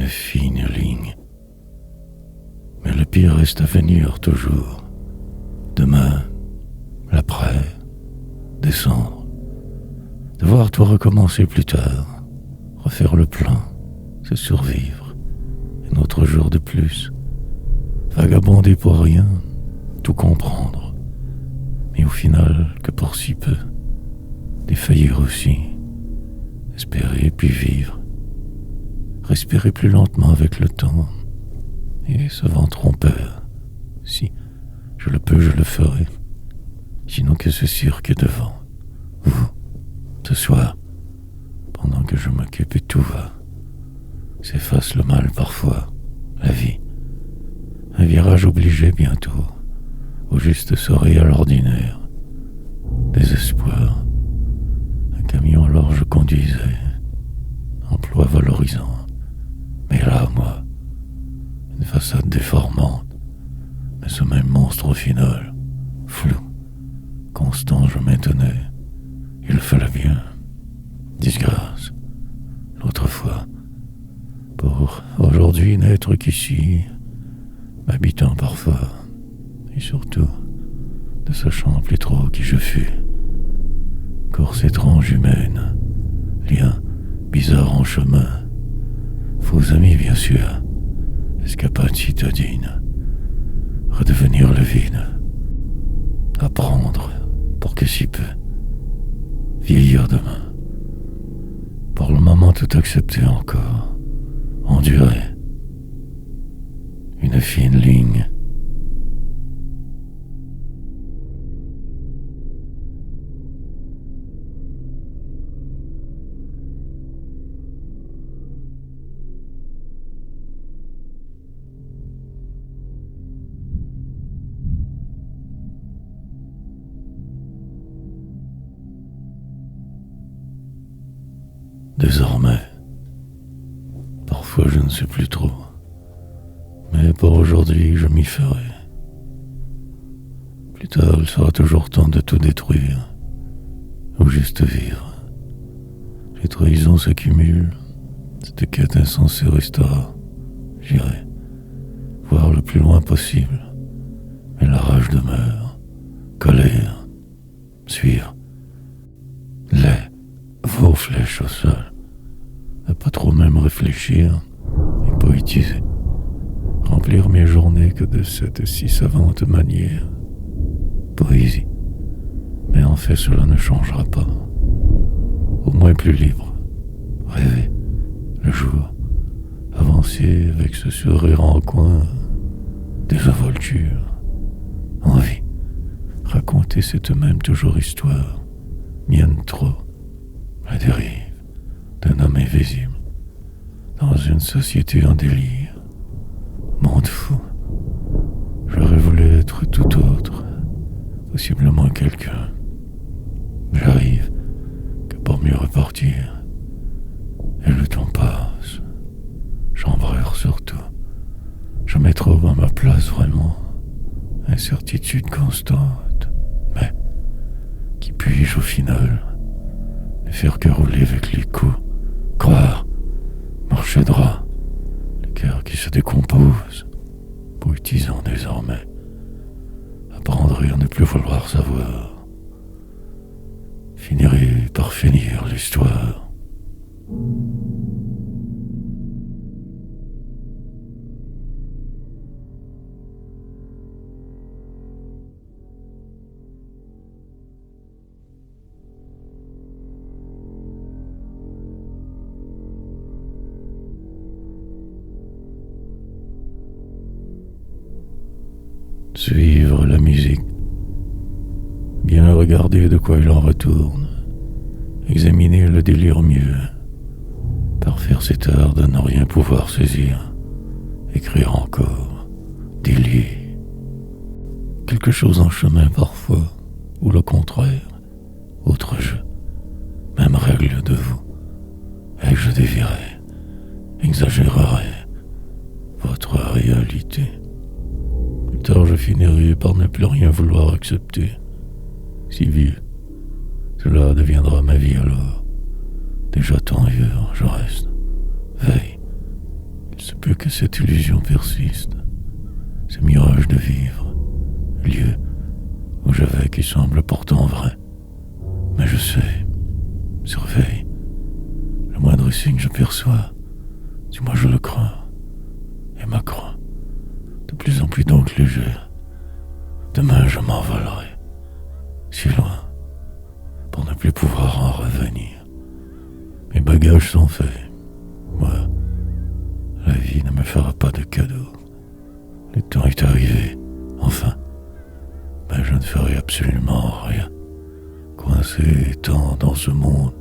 une fine ligne. Mais le pire reste à venir toujours. Demain, l'après, descendre. Devoir tout recommencer plus tard. Refaire le plein, c'est survivre. Un autre jour de plus. Vagabonder pour rien, tout comprendre. Mais au final, que pour si peu. Défaillir aussi. Espérer puis vivre. Respirer plus lentement avec le temps. Et se vent trompeur. Si je le peux, je le ferai. Sinon que ce cirque est devant. Vous, ce soir, pendant que je m'occupe et tout va. S'efface le mal parfois, la vie. Un virage obligé bientôt, au juste soleil à l'ordinaire. Désespoir. Un camion alors je conduisais. Emploi valorisant. Mais là, moi, une façade déformante. Mais ce même monstre au final, flou, constant, je m'étonnais. Il fallait bien. Disgrâce. L'autre fois. Pour aujourd'hui n'être qu'ici, m'habitant parfois, et surtout, ne sachant plus trop qui je fus. Course étrange humaine, lien bizarre en chemin, faux amis bien sûr, escapade citadine, redevenir le vide, apprendre pour que si peu, vieillir demain, pour le moment tout accepter encore, endurer, une fine ligne. Désormais, parfois je ne sais plus trop, mais pour aujourd'hui je m'y ferai. Plus tard il sera toujours temps de tout détruire, ou juste vivre. Les trahisons s'accumulent, cette quête insensée restera. J'irai, voir le plus loin possible, mais la rage demeure, colère, suivre, vos flèches au sol, ne pas trop même réfléchir et poétiser, remplir mes journées que de cette si savante manière. Poésie, mais en fait cela ne changera pas. Au moins plus libre, rêver, le jour, avancer avec ce sourire en coin, désinvolture, envie, raconter cette même toujours histoire, mienne trop, la dérive d'un homme invisible, dans une société en délire, monde fou. J'aurais voulu être tout autre, possiblement quelqu'un. J'arrive que pour mieux repartir, et le temps passe, j'embraye surtout, je me trouve à ma place vraiment, incertitude constante, mais qui puis-je au final? Ne faire que rouler avec les coups, croire, marcher droit, le cœur qui se décompose, poétisant désormais, apprendre à ne plus vouloir savoir, finirai par finir l'histoire. Suivre la musique, bien regarder de quoi il en retourne, examiner le délire mieux, parfaire cet art de ne rien pouvoir saisir, écrire encore, délier, quelque chose en chemin parfois, ou le contraire, autre jeu, même règle de vous, et je dévierai, exagérerai votre réalité. Plus tard, je finirai par ne plus rien vouloir accepter. Si vieux, cela deviendra ma vie alors. Déjà tant vieux, je reste. Veille, il c'est plus que cette illusion persiste, ce mirage de vivre, lieu où je vais qui semble pourtant vrai. Mais je sais, surveille, le moindre signe je perçois, du moins je le crois, et ma croix, de plus en plus donc légère. Demain je m'envolerai, si loin, pour ne plus pouvoir en revenir. Mes bagages sont faits, moi, la vie ne me fera pas de cadeau. Le temps est arrivé, enfin, mais je ne ferai absolument rien. Coincé étant dans ce monde,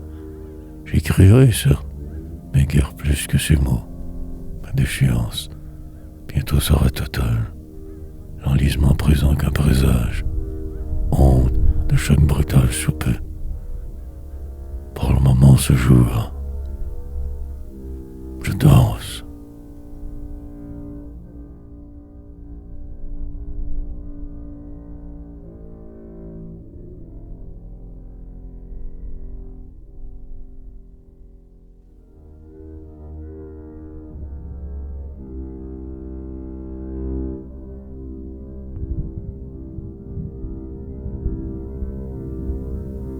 j'écrirai certes, mais guère plus que ces mots. Ma déchéance bientôt sera totale, l'enlisement présent qu'un présage, honte de chaque brutal souper. Pour le moment ce jour, je danse.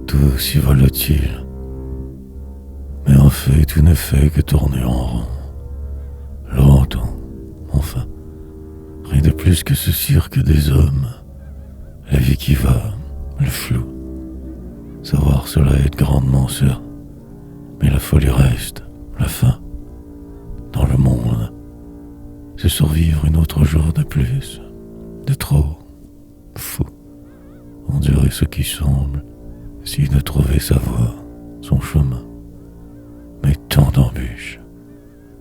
Tout si volatile, mais en fait tout ne fait que tourner en rond. Longtemps, enfin, rien de plus que ce cirque des hommes, la vie qui va, le flou. Savoir cela aide grandement certes, mais la folie reste, la fin. Dans le monde, c'est survivre un autre jour de plus, de trop, fou. Endurer ce qui semble, essayer de trouver sa voie, son chemin. Mais tant d'embûches,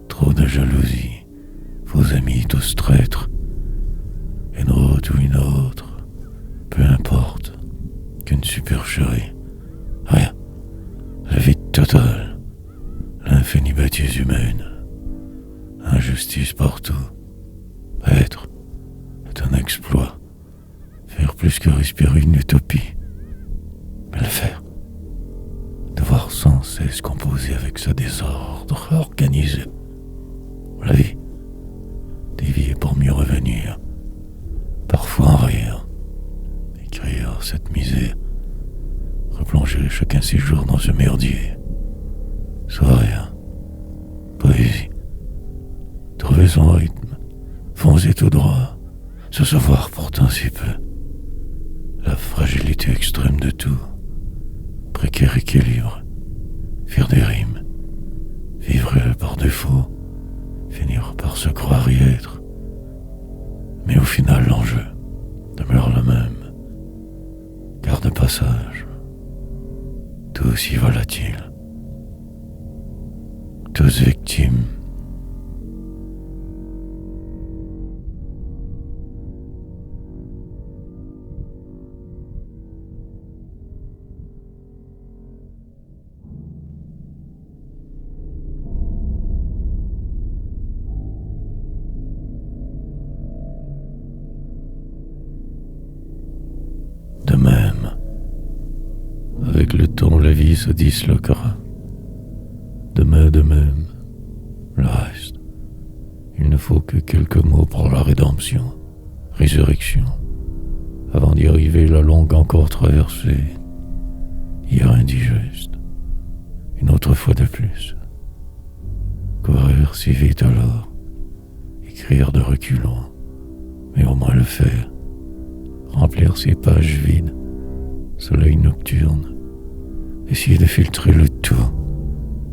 trop de jalousie, faux amis tous traîtres, une route ou une autre, peu importe, qu'une supercherie, rien, la vie totale, l'infinie bêtise humaine, injustice partout, être est un exploit, faire plus que respirer une utopie, mais le faire, devoir sans cesse composer avec ce désordre organisé. La vie, dévier pour mieux revenir, parfois en rire, écrire cette misère, replonger chacun ses jours dans ce merdier. Soit rien, poésie, trouver son rythme, foncer tout droit, se savoir pourtant si peu. La fragilité extrême de tout, précaire équilibre, faire des rimes, vivre par défaut, finir par se croire y être. Mais au final l'enjeu demeure le même, car de passage, tout aussi volatile, tous victimes. De même, avec le temps la vie se disloquera. Demain de même, le reste, il ne faut que quelques mots pour la rédemption, résurrection. Avant d'y arriver, la longue encore traversée, hier indigeste, une autre fois de plus. Courir si vite alors, écrire de reculons, mais au moins le faire. Remplir ces pages vides, soleil nocturne, essayer de filtrer le tout,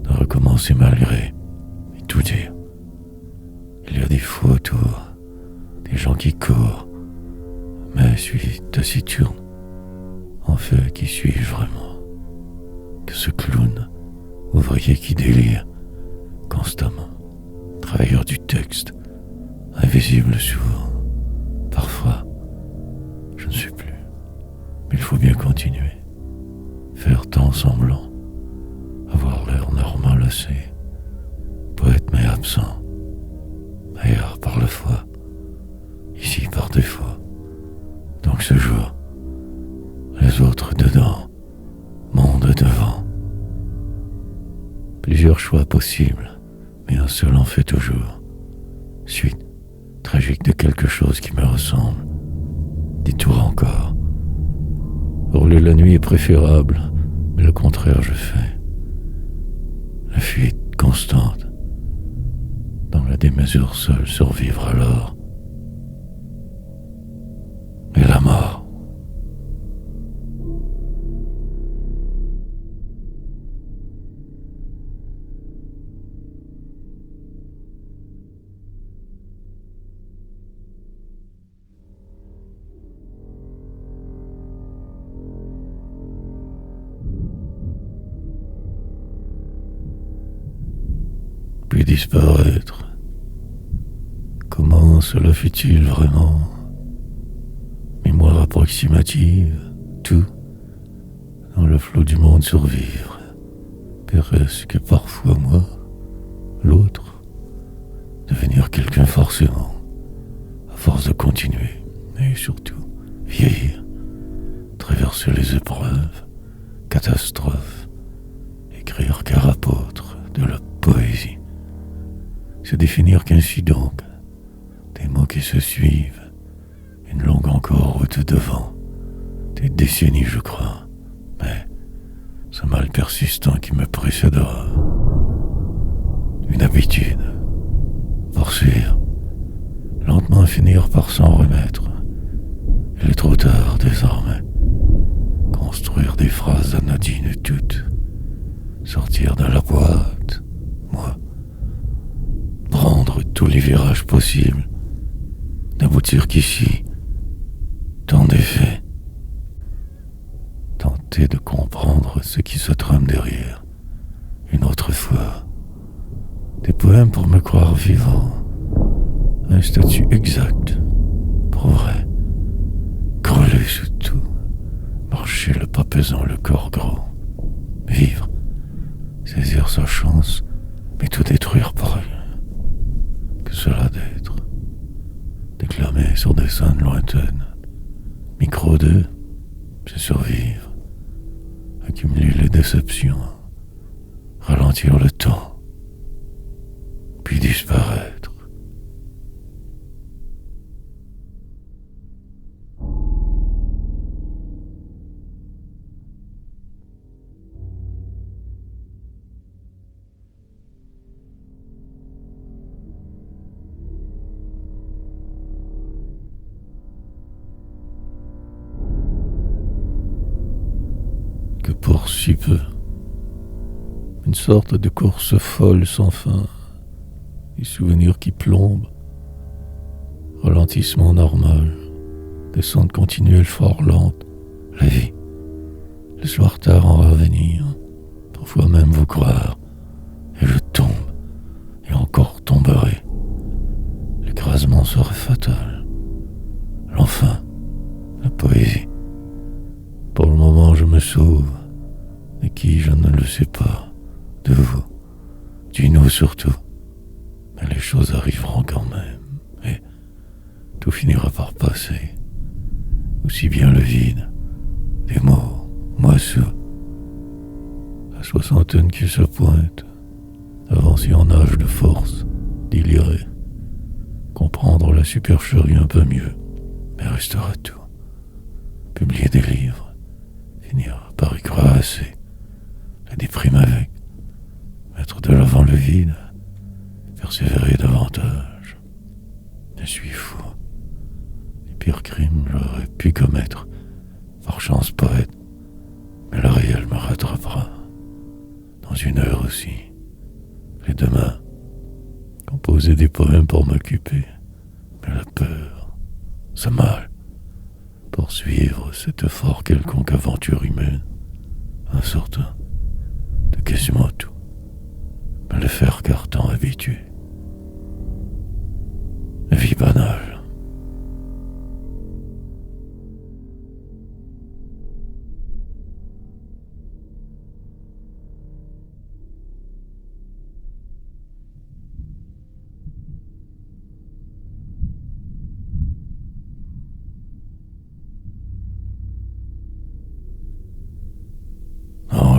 de recommencer malgré, et tout dire. Il y a des fous autour, des gens qui courent, mais suis taciturne. En fait, qui suis-je vraiment? Que ce clown, ouvrier qui délire constamment, travailleur du texte, invisible souvent, parfois. Je ne sais plus, mais il faut bien continuer. Faire tant semblant, avoir l'air normal assez, poète mais absent, ailleurs par la foi, ici par défaut. Donc ce jour, les autres dedans, monde devant. Plusieurs choix possibles, mais un seul en fait toujours. suite tragique de quelque chose qui me ressemble. Dis-toi encore. Hurler la nuit est préférable, mais le contraire je fais. La fuite constante. Dans la démesure seule survivre alors. Et la mort. Puis disparaître. Comment cela fut-il vraiment? Mémoire approximative, tout, dans le flot du monde survivre. Presque parfois moi, l'autre, devenir quelqu'un forcément, à force de continuer, et surtout vieillir, traverser les épreuves, catastrophes, écrire car apôtre de la poésie. Se définir qu'ainsi donc, des mots qui se suivent, une longue encore route devant, des décennies je crois, mais ce mal persistant qui me précédera. Une habitude, poursuivre, lentement finir par s'en remettre. Il est trop tard désormais. Construire des phrases anodines toutes, sortir de la boîte, moi, prendre tous les virages possibles, n'aboutir qu'ici, tant d'effets, tenter de comprendre ce qui se trame derrière, une autre fois, des poèmes pour me croire vivant, un statut exact, pour vrai, creuler sous tout, marcher le pas pesant, le corps gros, vivre, saisir sa chance, mais tout détruire par rien. Que cela d'être, déclamer sur des scènes lointaines, micro 2, c'est survivre, accumuler les déceptions, ralentir le temps, puis disparaître. Que pour si peu, une sorte de course folle sans fin, des souvenirs qui plombent, ralentissement normal, descente continuelle fort lente, la vie, le soir tard en revenir, parfois même vous croire, et je tombe, et encore tomberai. L'écrasement serait fatal. L'enfin, la poésie. Pour le moment, je me sauve. De qui, je ne le sais pas. De vous. Du nous surtout. Mais les choses arriveront quand même. Et tout finira par passer. Aussi bien le vide. Des mots, moisseux. La soixantaine qui se pointe. Avancée en âge de force. Délirer. Comprendre la supercherie un peu mieux. Mais restera tout. Publier des livres. Finir par y croire assez, la déprime avec, mettre de l'avant le vide, persévérer davantage. Je suis fou. Les pires crimes j'aurais pu commettre, par chance poète, mais le réel me rattrapera. Dans une heure aussi, et demain, composer des poèmes pour m'occuper, mais la peur, ce mal, poursuivre cette fort quelconque aventure humaine, un sorte de quasiment tout, me le faire car tant habitué. Vie banale.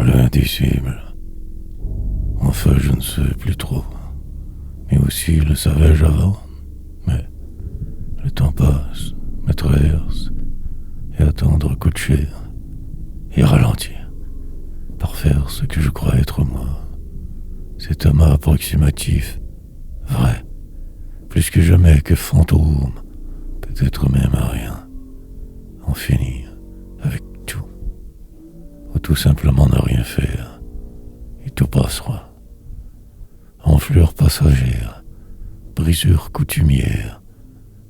L'indicible. Enfin, je ne sais plus trop. Mais aussi le savais-je avant. traverse et attendre coup de cher et ralentir, par faire ce que je crois être moi. Cet amas approximatif, vrai, plus que jamais que fantôme, peut-être même à rien, en finir avec tout, ou tout simplement ne rien faire, et tout passera. Enflure passagère, brisure coutumière,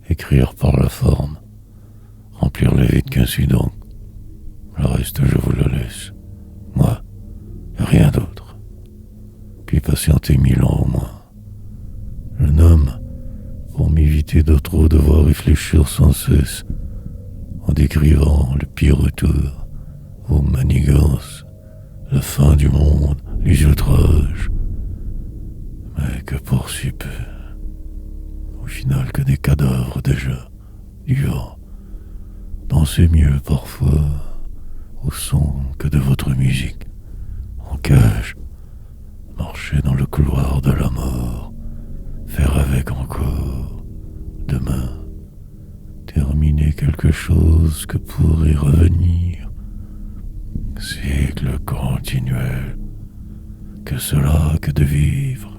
écrire par la forme, remplir le vide qu'ainsi donc. Le reste je vous le laisse, moi, et rien d'autre. Puis patienter 1000 ans au moins. Je nomme pour m'éviter de trop devoir réfléchir sans cesse, en décrivant le pire retour aux manigances, la fin du monde, les outrages, mais que pour si peu, au final que des cadavres déjà, vivants, dansez mieux parfois au son que de votre musique, en cage, marcher dans le couloir de la mort, faire avec encore, demain, terminer quelque chose que pourrait revenir, siècle continuel, que cela que de vivre,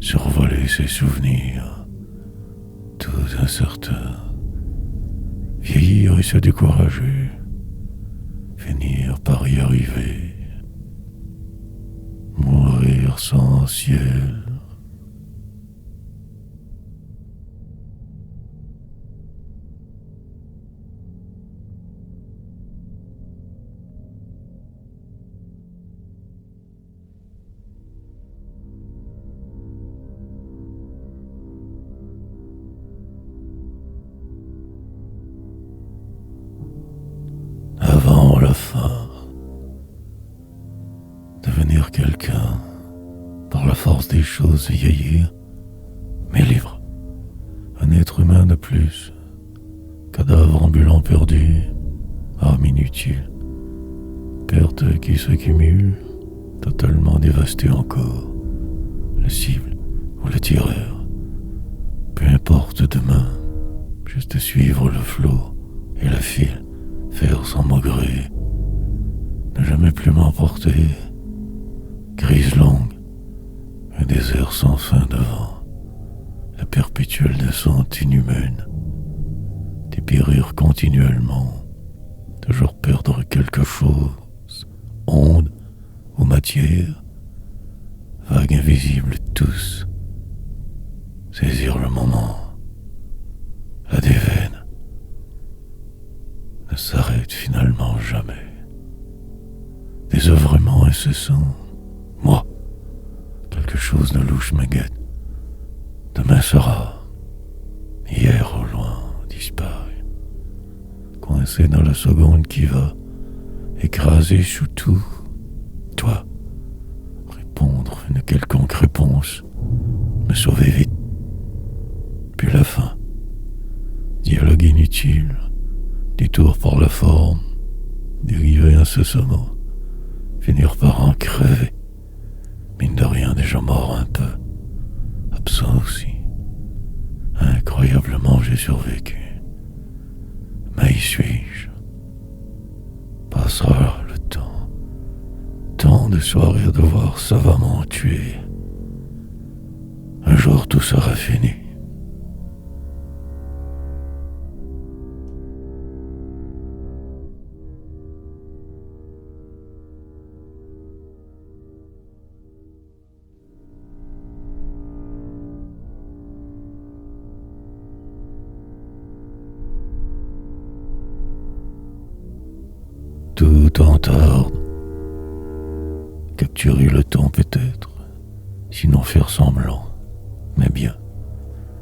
survoler ses souvenirs, tout incertain, vieillir et se décourager, finir par y arriver, mourir sans ciel. Avant la fin, devenir quelqu'un, par la force des choses vieillir, mais libre, un être humain de plus, cadavre ambulant perdu, âme inutile, perte qui se cumule, totalement dévasté encore, le cible ou le tireur, peu importe demain, juste suivre le flot et le fil, faire sans maugréer, ne jamais plus m'emporter, crise longue, un désert sans fin devant, la perpétuelle descente inhumaine, dépérir continuellement, toujours perdre quelque chose, onde ou matière, vague invisible tous, saisir le moment, la déveine, ne s'arrête finalement jamais. Désœuvrement incessant, moi, quelque chose de louche me guette. Demain sera, hier au loin disparu, coincé dans la seconde qui va, écrasé sous tout, toi, répondre une quelconque réponse, me sauver vite, puis la fin, dialogue inutile, détour par la forme, dériver incessamment, finir par en crever, mine de rien déjà mort un peu, absent aussi. Incroyablement j'ai survécu. Mais y suis-je? Passera le temps, tant de soirées à devoir savamment tuer. Un jour tout sera fini. Tout en tordre, capturer le temps peut-être, sinon faire semblant, mais bien,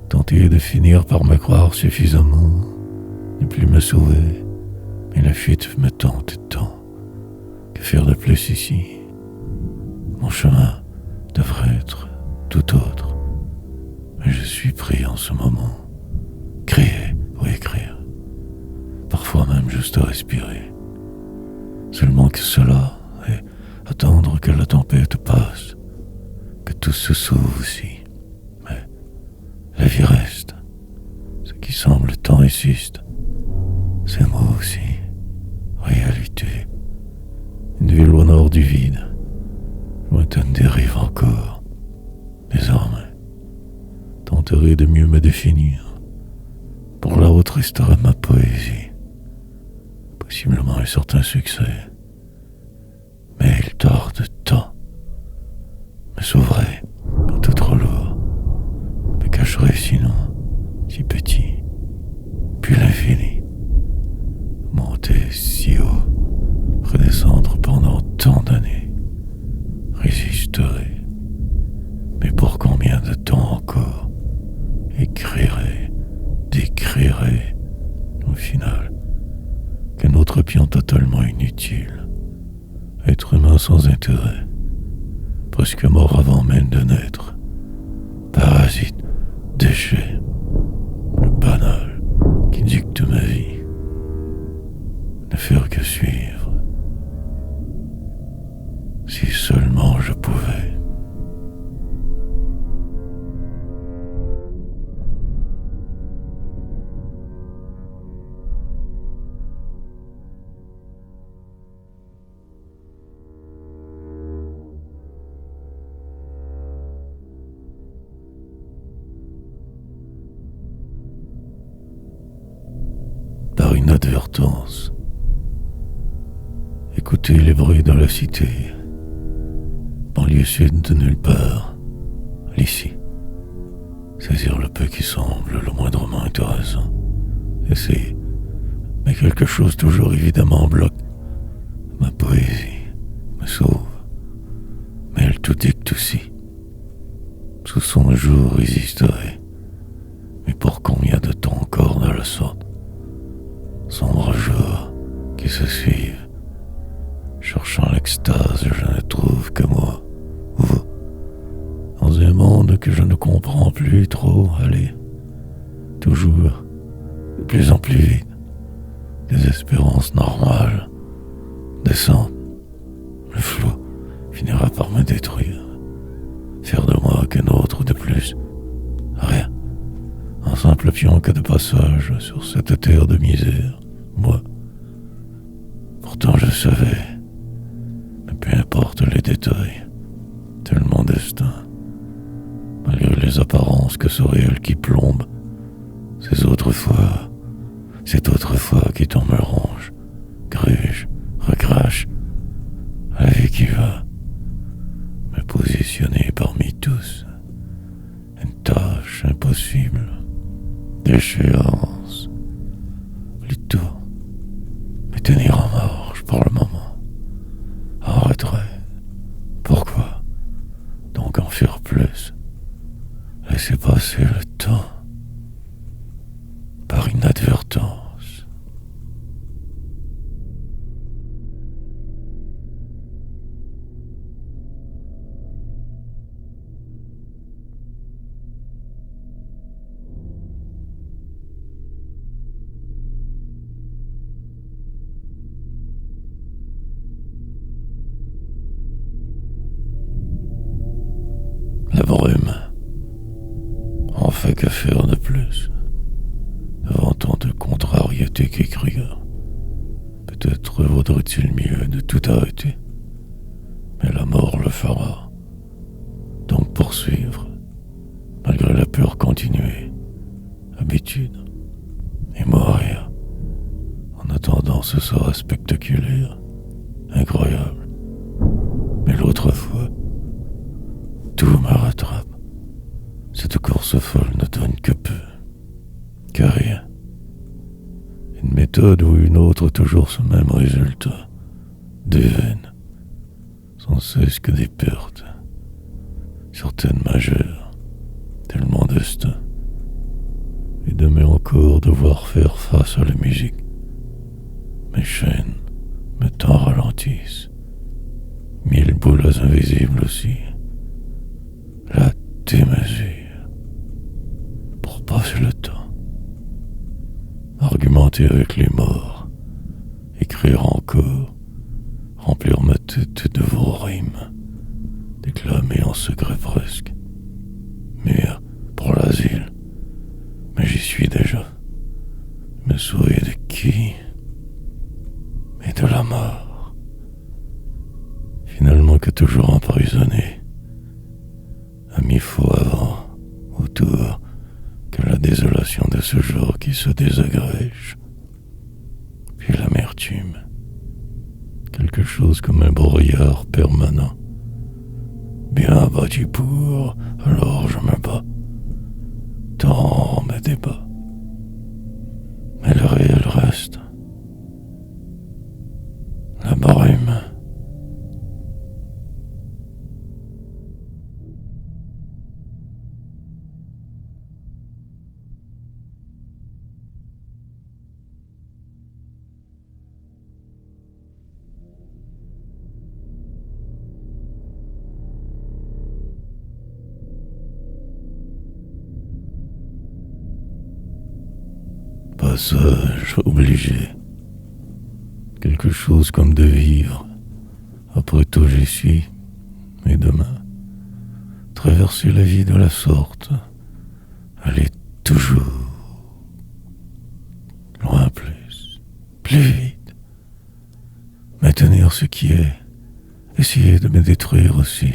tenter de finir par me croire suffisamment, ne plus me sauver, mais la fuite me tente tant. Que faire de plus ici? Mon chemin devrait être tout autre, mais je suis pris en ce moment, créer ou écrire, parfois même juste respirer. Seulement que cela, et attendre que la tempête passe, que tout se sauve aussi. Mais la vie reste, ce qui semble tant insiste, C'est moi aussi, réalité. Une ville au nord du vide, lointaine dérive encore. Désormais, tenterai de mieux me définir. Pour la haute restera ma poésie, possiblement un certain succès. Mais il tarde tant. Me sauverai quand tout trop lourd. Me cacherai sinon, si petit. Puis l'infini. Monter si haut, redescendre pendant tant d'années. Résisterai. Mais pour combien de temps encore? Écrirai, décrirai, au final, qu'un autre pion totalement inutile. Être humain sans intérêt, presque mort avant même de naître. Parasite, déchet, le banal qui dicte ma vie. Ne faire que suivre. Si seulement je pouvais. Par inadvertance, écouter les bruits de la cité, banlieue sud de nulle part, l'ici, saisir le peu qui semble le moindrement intéressant, essayer, mais quelque chose toujours évidemment bloque. Ma poésie me sauve, mais elle tout dicte aussi. Sous son jour résisterai, mais pour combien de temps encore de la sorte? Sombres jours qui se suivent, cherchant l'extase, je ne trouve que moi, vous, dans un monde que je ne comprends plus trop. Allez, toujours de plus en plus vite, des espérances normales descendent, le flot finira par me détruire, faire de moi qu'un autre de plus, rien, un simple pion que de passage sur cette terre de misère. Moi, pourtant je savais, mais peu importe les détails, tel mon destin, malgré les apparences que ce réel qui plombe, cette autre fois qui tombe me ronge, gruge, recrache, la vie qui va, me positionner parmi tous, une tâche impossible, d'échéance, plutôt, me tenir en marche pour le moment, en retrait. Pourquoi donc en faire plus? Laisser passer le temps par inadvertance. La brume en fait que faire de plus devant tant de contrariétés qu'écrire. Peut-être vaudrait-il mieux de tout arrêter, mais la mort le fera. Donc poursuivre, malgré la peur continuer, habitude, et mourir. En attendant, ce sera spectaculaire, incroyable. Mais l'autre fois, tout me rattrape. Cette course folle ne donne que peu, que rien. Une méthode ou une autre, toujours ce même résultat. Des veines, sans cesse que des pertes. Certaines majeures, tel mon destin. Et demain encore devoir faire face à la musique. Mes chaînes, mes temps ralentissent. 1000 boules invisibles aussi. La démesure. Pour passer le temps. Argumenter avec les morts. Écrire encore. Remplir ma tête de vos rimes. Déclamer en secret presque. Mûr pour l'asile. Mais j'y suis déjà. Me sauver de qui? toujours emprisonné, à mi-faux avant, autour, que la désolation de ce jour qui se désagrège, puis l'amertume, quelque chose comme un brouillard permanent. Bien battu pour, alors je me bats, tant mes débats, mais le réel reste, la brume. Passage obligé. Quelque chose comme de vivre. Après tout j'y suis. Et demain, traverser la vie de la sorte. Aller toujours loin plus vite. Maintenir ce qui est. Essayer de me détruire aussi.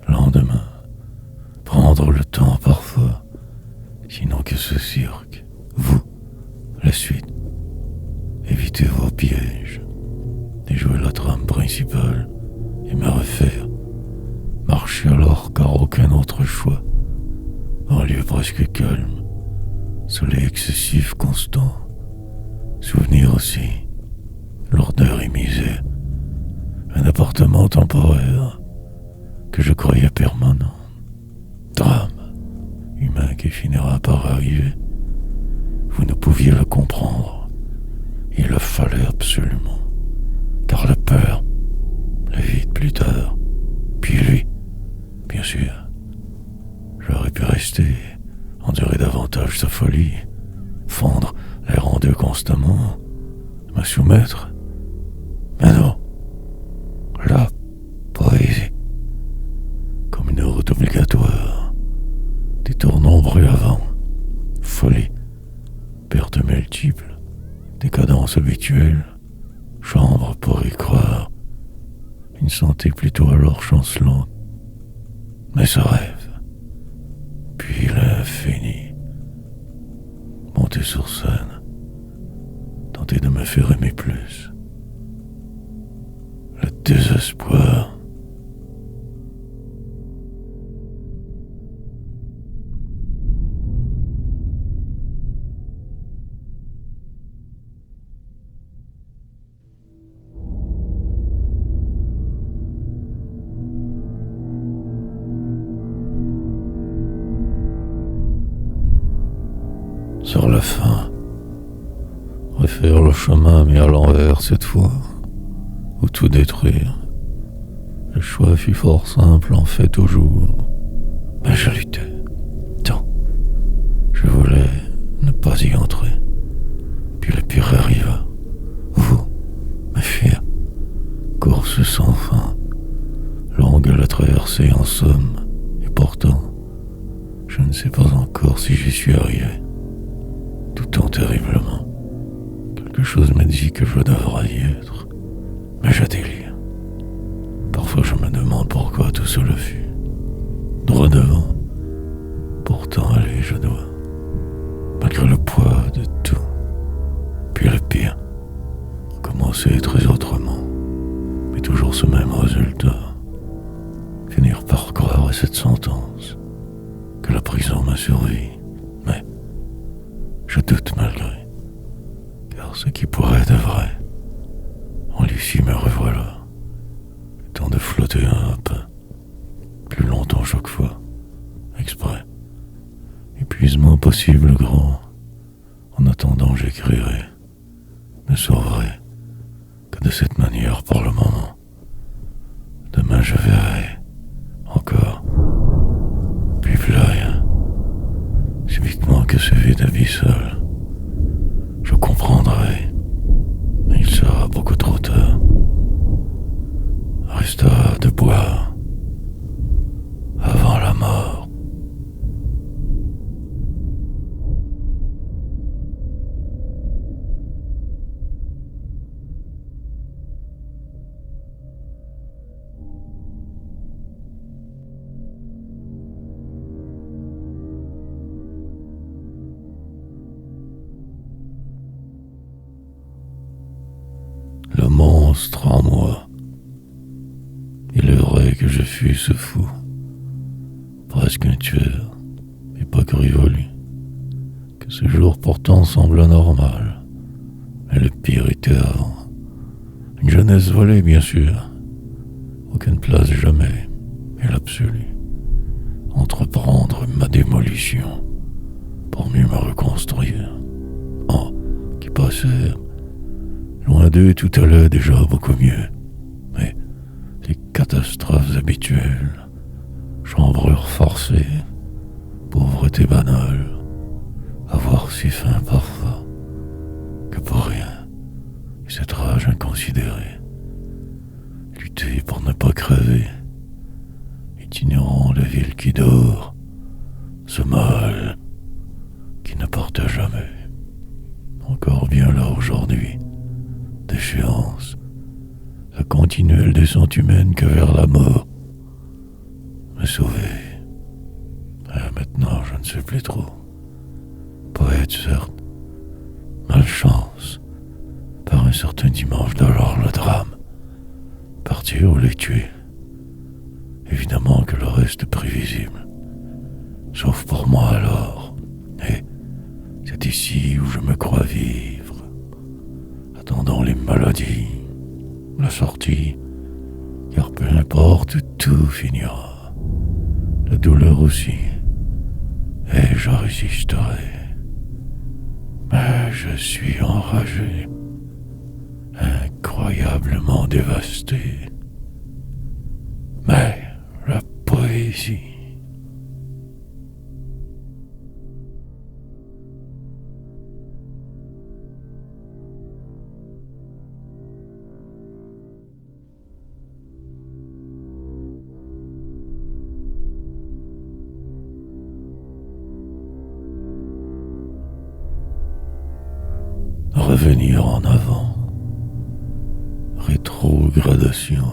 Lendemain, prendre le temps parfois. Sinon que ce cirque. Vous, la suite. Évitez vos pièges. Déjouer la trame principale et me refaire. Marcher alors car aucun autre choix. Un lieu presque calme. Soleil excessif constant. Souvenir aussi. Lourdeur et misère. Un appartement temporaire que je croyais permanent. Drame humain qui finira par arriver. Vous ne pouviez le comprendre. Il le fallait absolument. Car la peur, le vide plus tard, puis lui, bien sûr. J'aurais pu rester, endurer davantage sa folie, fondre l'air en deux constamment, me soumettre. Mais non, la poésie, comme une route obligatoire, détour nombreux avant, folie, perte multiple, décadence habituelle, chambre pour y croire, une santé plutôt alors chancelante, mais ce rêve, puis l'infini, monter sur scène, tenter de me faire aimer plus, le désespoir. Sur la fin, refaire le chemin mais à l'envers cette fois, ou tout détruire. Le choix fut fort simple en fait toujours, mais je luttais tant. Je voulais ne pas y entrer. Puis le pire arriva. Vous, me fuir. Course sans fin, longue à la traversée en somme, et pourtant, je ne sais pas encore si j'y suis arrivé. Doutant terriblement. Quelque chose me dit que je devrais y être, mais je délire. Parfois je me demande pourquoi tout cela fut. Droit devant, pourtant aller je dois, malgré le poids de tout. Puis le pire, commencer très autrement, mais toujours ce même résultat. Finir par croire à cette sentence, que la prison m'a survécu, mais je doute malgré, car ce qui pourrait être vrai, en l'issue me revoilà, le temps de flotter un peu, plus longtemps chaque fois, exprès, épuisement possible grand, en attendant j'écrirai, ne sauverai que de cette manière pour le moment. Demain je verrai, encore, puis plus rien, subitement que ce vide abyssal, je comprendrai, mais il sera beaucoup trop tard. Resta de boire avant la mort. monstre en moi. Il est vrai que je fus ce fou, presque un tueur, époque révolue, que ce jour pourtant semble anormal. Mais le pire était avant. Une jeunesse volée, bien sûr, aucune place jamais, et l'absolu. Entreprendre ma démolition pour mieux me reconstruire. Oh, qui passèrent. Loin d'eux, tout allait déjà beaucoup mieux. Mais les catastrophes habituelles, chambrure forcée, pauvreté banale, avoir si faim parfois, que pour rien, et cette rage inconsidérée, lutter pour ne pas crever, itinérant la ville qui dort, ce mal qui ne part jamais, encore bien là aujourd'hui, d'échéance, la continuelle descente humaine que vers la mort, me sauver. Maintenant, je ne sais plus trop. Poète, certes, malchance, par un certain dimanche d'alors le drame, partir ou les tuer. Évidemment que le reste est prévisible, sauf pour moi alors. Et c'est ici où je me crois vivre, attendant les maladies, la sortie, car peu importe, tout finira. La douleur aussi, et je résisterai. Mais je suis enragé, incroyablement dévasté. Mais la poésie... Revenir en avant, rétrogradation,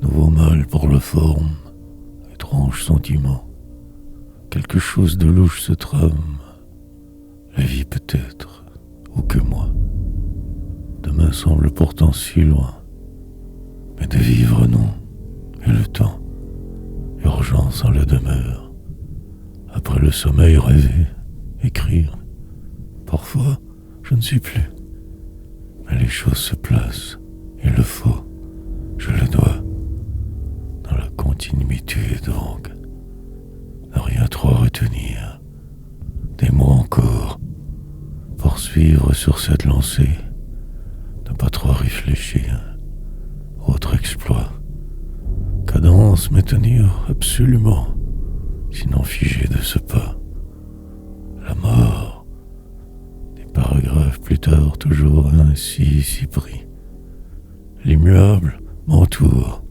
nouveau mal pour la forme, étrange sentiment, quelque chose de louche se trame, la vie peut-être, ou que moi. Demain semble pourtant si loin, mais de vivre non, et le temps, urgence en la demeure, après le sommeil rêver, écrire, parfois, je ne sais plus. Mais les choses se placent, et le faux, je le dois. Dans la continuité donc, ne rien trop retenir. Des mots encore, poursuivre sur cette lancée, ne pas trop réfléchir. Autre exploit, cadence mais tenir absolument, sinon figé de ce pas. La mort, paragraphe plus tard, toujours ainsi si pris. L'immuable m'entoure.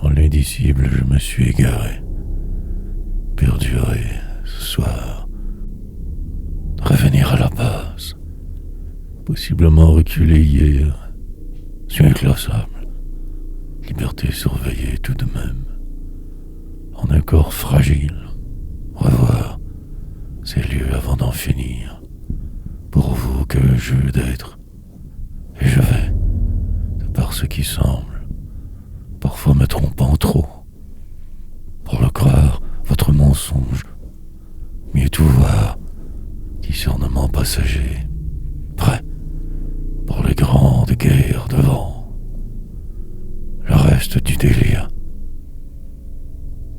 Dans l'indicible, je me suis égaré. Perdurer ce soir. Revenir à la base. Possiblement reculer hier. C'est inclassable. Liberté surveillée tout de même. En un corps fragile. Revoir ces lieux avant d'en finir. Pour vous que je veux d'être. Et je vais, de par ce qui semble, parfois me trompant trop. Pour le croire, votre mensonge, mieux tout voir, discernement passager, prêt pour les grandes guerres devant. Le reste du délire,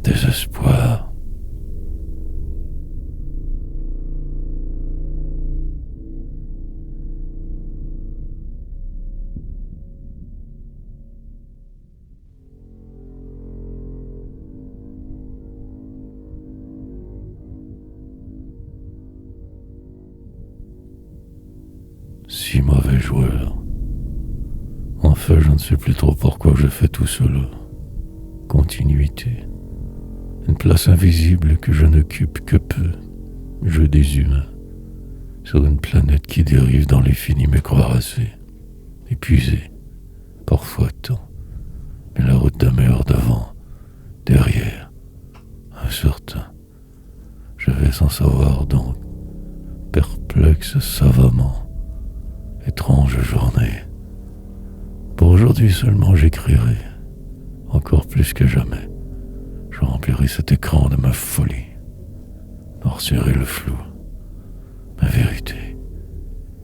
désespoir. Si mauvais joueur. Enfin, je ne sais plus trop pourquoi je fais tout cela. Continuité. Une place invisible que je n'occupe que peu. Jeu des humains. Sur une planète qui dérive dans l'infini me croire assez. Épuisé. Parfois tant. Mais la route demeure devant. Derrière. Incertain. Je vais sans savoir donc. Perplexe savamment. Étrange journée. Pour Aujourd'hui seulement j'écrirai, encore plus que jamais. Je remplirai cet écran de ma folie, noircirai le flou. Ma vérité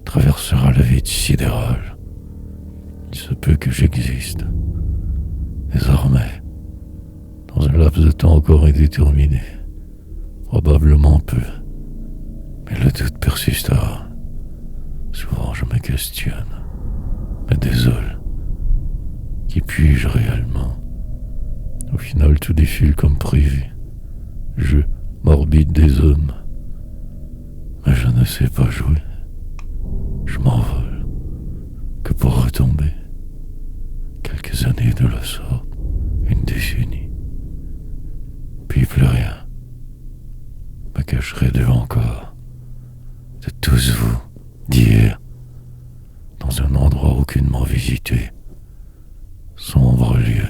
traversera le vide sidéral. Il se peut que j'existe, désormais, dans un laps de temps encore indéterminé. Probablement peu, mais le doute persistera. Souvent je me questionne, me désole. Qui puis-je réellement? Au final tout défile comme prévu. Jeu morbide des hommes. Mais je ne sais pas jouer. Je m'envole, que pour retomber. Quelques années de la sorte, une décennie. Puis plus rien. Me cacherai d'eux encore, de tous vous, d'hier, dans un endroit aucunement visité, sombre lieu.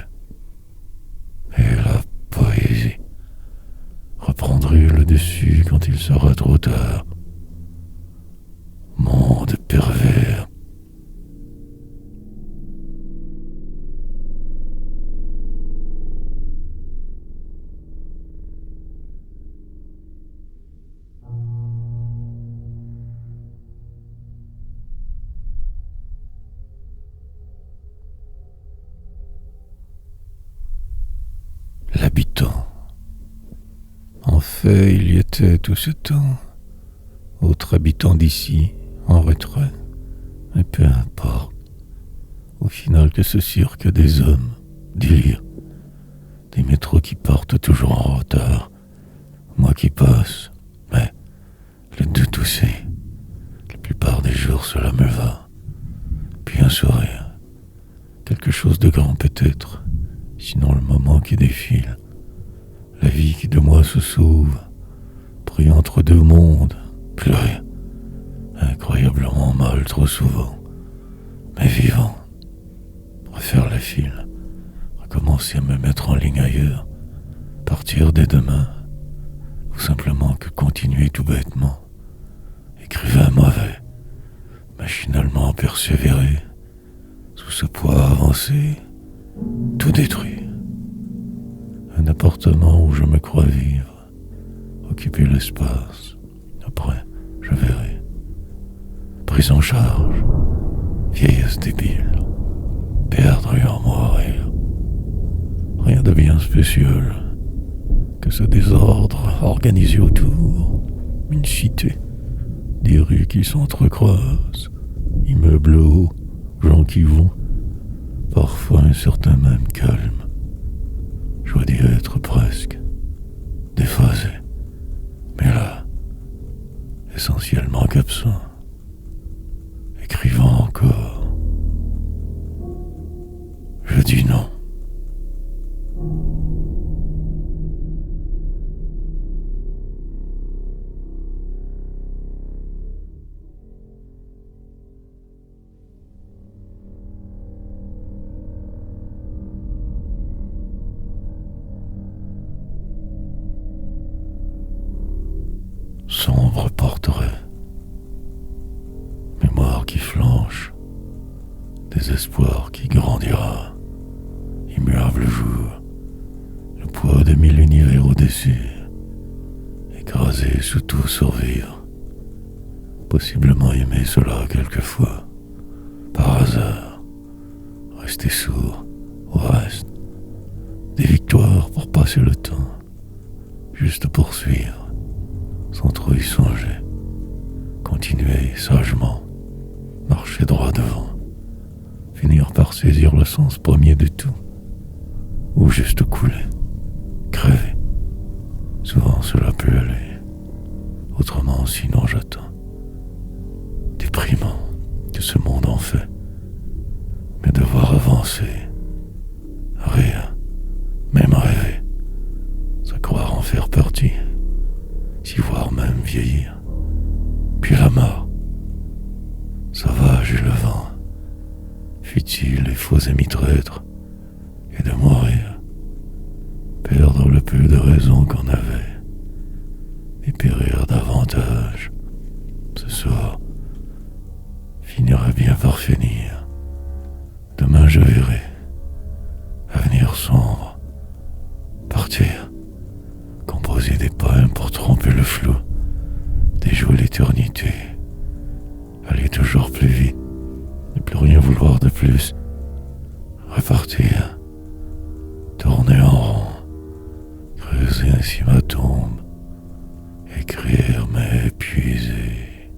Et la poésie reprendrait le dessus quand il sera trop tard. Monde pervers. L'habitant. En fait, il y était tout ce temps, autre habitant d'ici, en retrait, mais peu importe. Au final, que ce cirque des hommes, délire, des métros qui partent toujours en retard, moi qui passe, mais le doute aussi. La plupart des jours, cela me va. Puis un sourire, quelque chose de grand peut-être, sinon le moment qui défile, la vie qui de moi se sauve, pris entre deux mondes, plus rien, incroyablement mal trop souvent, mais vivant, refaire la file, recommencer à me mettre en ligne ailleurs, partir dès demain, ou simplement que continuer tout bêtement, écrivain mauvais, machinalement persévérer, sous ce poids avancé, tout détruit. Un appartement où je me crois vivre, occuper l'espace. Après, je verrai. Prise en charge, vieillesse débile, perdre et en mourir. Rien de bien spécial que ce désordre organisé autour. Une cité, des rues qui s'entrecroisent, immeubles hauts, gens qui vont, parfois un certain même calme. Je dois dire être presque déphasé, mais là, essentiellement qu'absent, écrivant encore. Je dis non. Sombre portrait, mémoire qui flanche, désespoir qui grandira, immuable jour, le poids de 1000 univers au-dessus, écrasé sous tout survivre, possiblement aimer cela quelquefois, par hasard, rester sourd au reste, des victoires pour passer le temps, juste poursuivre, sans trop y songer, continuer sagement, marcher droit devant, finir par saisir le sens premier de tout, ou juste couler, crever. Souvent cela peut aller, autrement sinon j'attends. Déprimant que ce monde en fait, mais devoir avancer, rire, même rêver, se croire en faire partie, s'y voir même vieillir, puis la mort, sauvage et le vent, futile et faux amis traîtres, et de mourir, perdre le peu de raison qu'on avait, et périr davantage. Ce soir finirait bien par finir. Demain je verrai rien vouloir de plus. Repartir, tourner en rond, creuser ainsi ma tombe, écrire mais épuiser,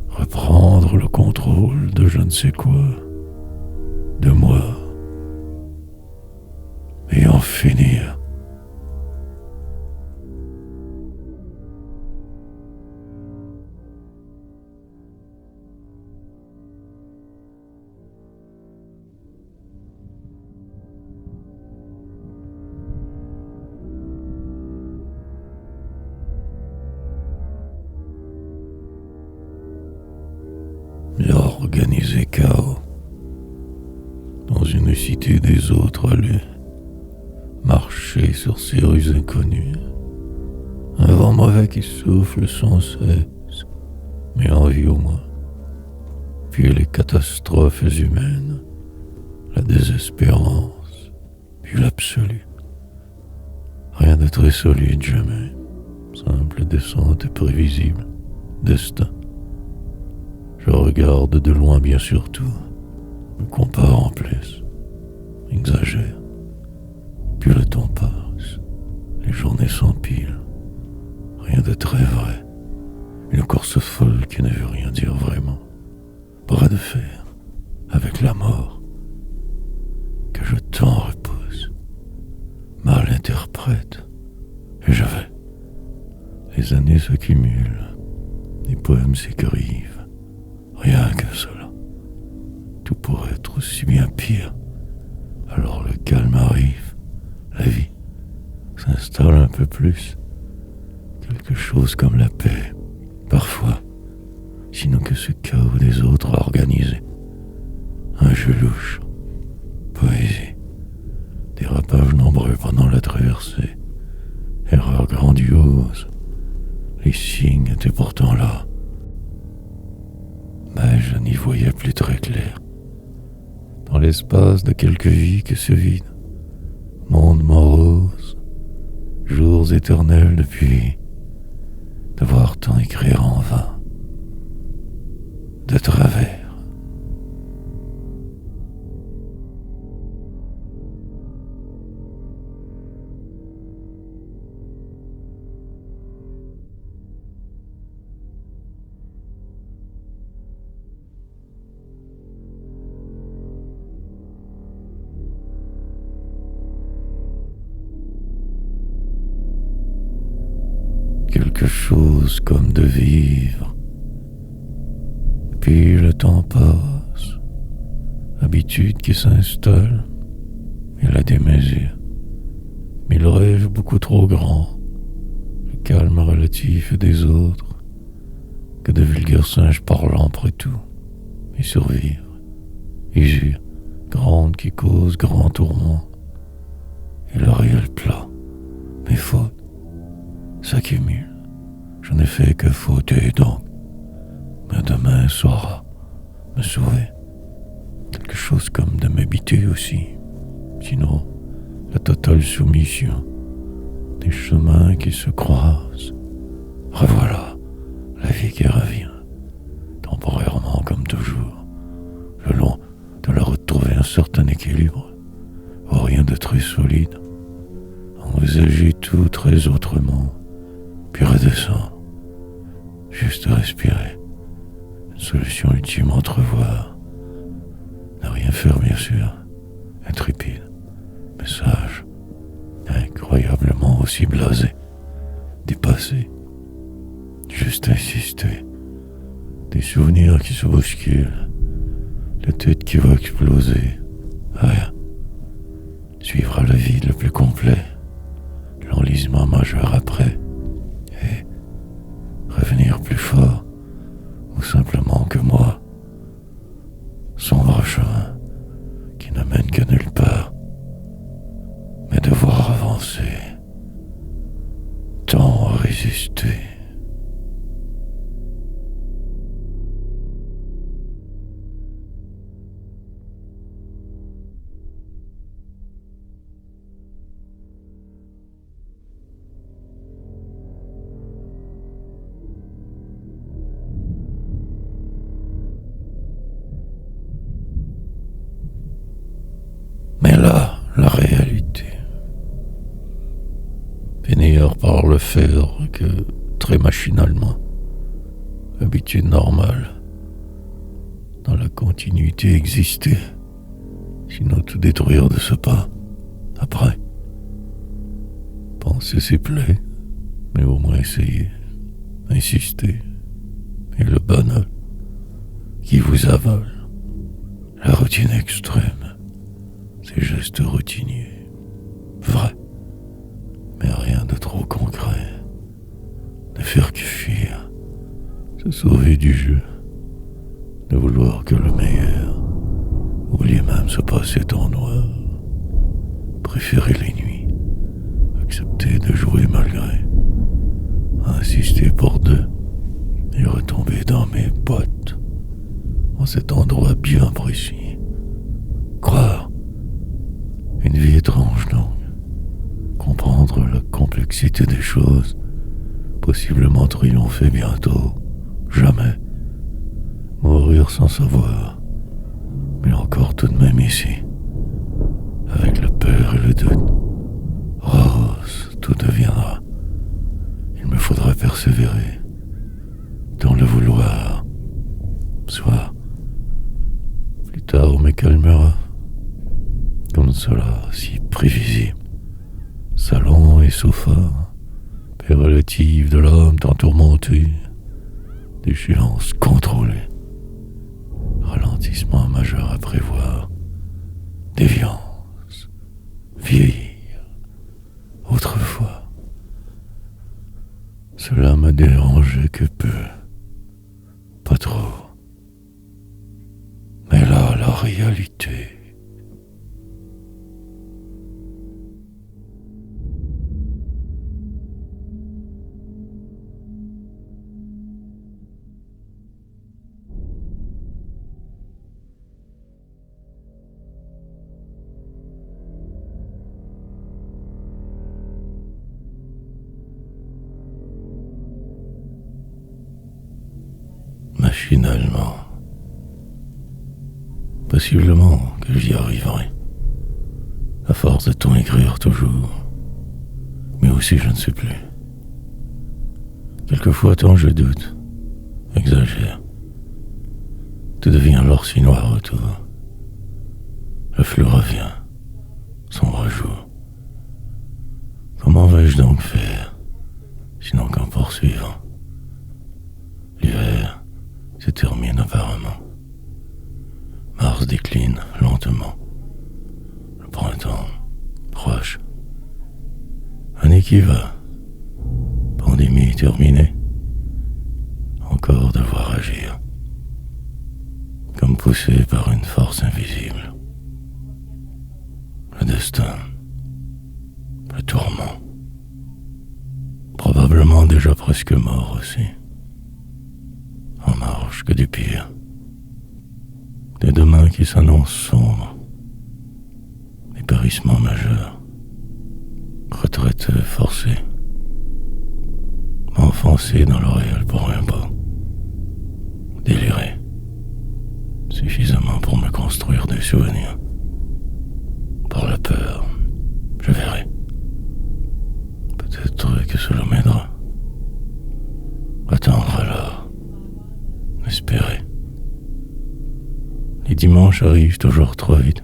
reprendre le contrôle de je ne sais quoi, de moi, et en finir. Et organiser chaos dans une cité des autres allées, marcher sur ces rues inconnues, un vent mauvais qui souffle sans cesse, mais envie au moins, puis les catastrophes humaines, la désespérance, puis l'absolu. Rien de très solide jamais, simple descente et prévisible, destin. Je regarde de loin bien sûr tout, me compare en plus, exagère. Puis le temps passe, les journées s'empilent, rien de très vrai, une course folle qui ne veut rien dire vraiment. Bras de fer, avec la mort, que je tant repousse, mal interprète, et je vais. Les années s'accumulent, les poèmes s'écrivent. Rien que cela. Tout pourrait être aussi bien pire. Alors le calme arrive, la vie s'installe un peu plus. Quelque chose comme la paix, parfois, sinon que ce chaos des autres organisé. Un jeu louche, poésie, dérapage nombreux pendant la traversée, erreur grandiose. Les signes étaient pourtant là. Mais je n'y voyais plus très clair. Dans l'espace de quelques vies que se vide, monde morose, jours éternels depuis, devoir tant écrire en vain, de travers. Quelque chose comme de vivre. Puis le temps passe, habitude qui s'installe, et la démesure. Mille rêves beaucoup trop grands, le calme relatif des autres, que de vulgaires singes parlant après tout, et survivre, usure, grande qui cause grand tourment, et le réel plat, mes fautes s'accumulent. Je n'ai fait que fauter donc, mais demain saura me sauver. Quelque chose comme de m'habiter aussi, sinon la totale soumission, des chemins qui se croisent. Revoilà la vie qui revient, temporairement comme toujours, le long de la retrouver un certain équilibre, ou rien de très solide, envisager tout très autrement, puis redescendre, juste respirer, une solution ultime à entrevoir, ne rien faire bien sûr, intrépide, mais sage, incroyablement aussi blasé, dépassé, juste insister, des souvenirs qui se bousculent, la tête qui va exploser, rien, suivre le vide le plus complet, l'enlisement majeur après, et revenir plus fort, ou simplement que moi, sombre chemin qui ne mène que nulle part, mais devoir avancer, tant résister. par le faire que très machinalement. Habitude normale. Dans la continuité exister. Sinon tout détruire de ce pas. Après. Penser c'est plaît, mais au moins essayer. Insister. Et le bonheur qui vous avale. La routine extrême. Ces gestes routiniers. Vrais. Mais rien de trop concret. Ne faire que fuir. Se sauver du jeu. Ne vouloir que le meilleur. Oublier même se passer en noir. Préférer les nuits. Accepter de jouer malgré. Insister pour deux. Et retomber dans mes bottes. En cet endroit bien précis. Croire. Une vie étrange donc. Comprendre la complexité des choses. Possiblement triompher bientôt. Jamais. Mourir sans savoir. Mais encore tout de même ici. Avec la peur et le doute. Rose, tout deviendra. Il me faudra persévérer. Dans le vouloir. Soit. Plus tard on me calmera. Comme cela, si prévisible. Salon et sofa. Paix relative de l'homme tant tourmenté. Déchéance contrôlée. Ralentissement majeur à prévoir. Déviance. Vieillir. Autrefois. Cela m'a dérangé que peu. Pas trop. Mais là, la réalité. Machinalement. Possiblement que j'y arriverai. À force de tout écrire toujours. Mais aussi je ne sais plus. Quelquefois tant je doute. Exagère. Tout devient alors si noir autour. Le flou revient. Sombre jour. Comment vais-je donc faire, sinon qu'en poursuivant? L'hiver se termine apparemment. Mars décline lentement. Le printemps proche. Année qui va. Pandémie terminée. Encore devoir agir. Comme poussé par une force invisible. Le destin. Le tourment. Probablement déjà presque mort aussi. En marche que du pire. Des demain qui s'annoncent sombres. Dépérissement majeur. Retraite forcée. M'enfoncer dans le réel pour un pas. Délirer. Suffisamment pour me construire des souvenirs. Par la peur, je verrai. Peut-être que cela m'aidera. Attendre alors. Espérer. Les dimanches arrivent toujours trop vite.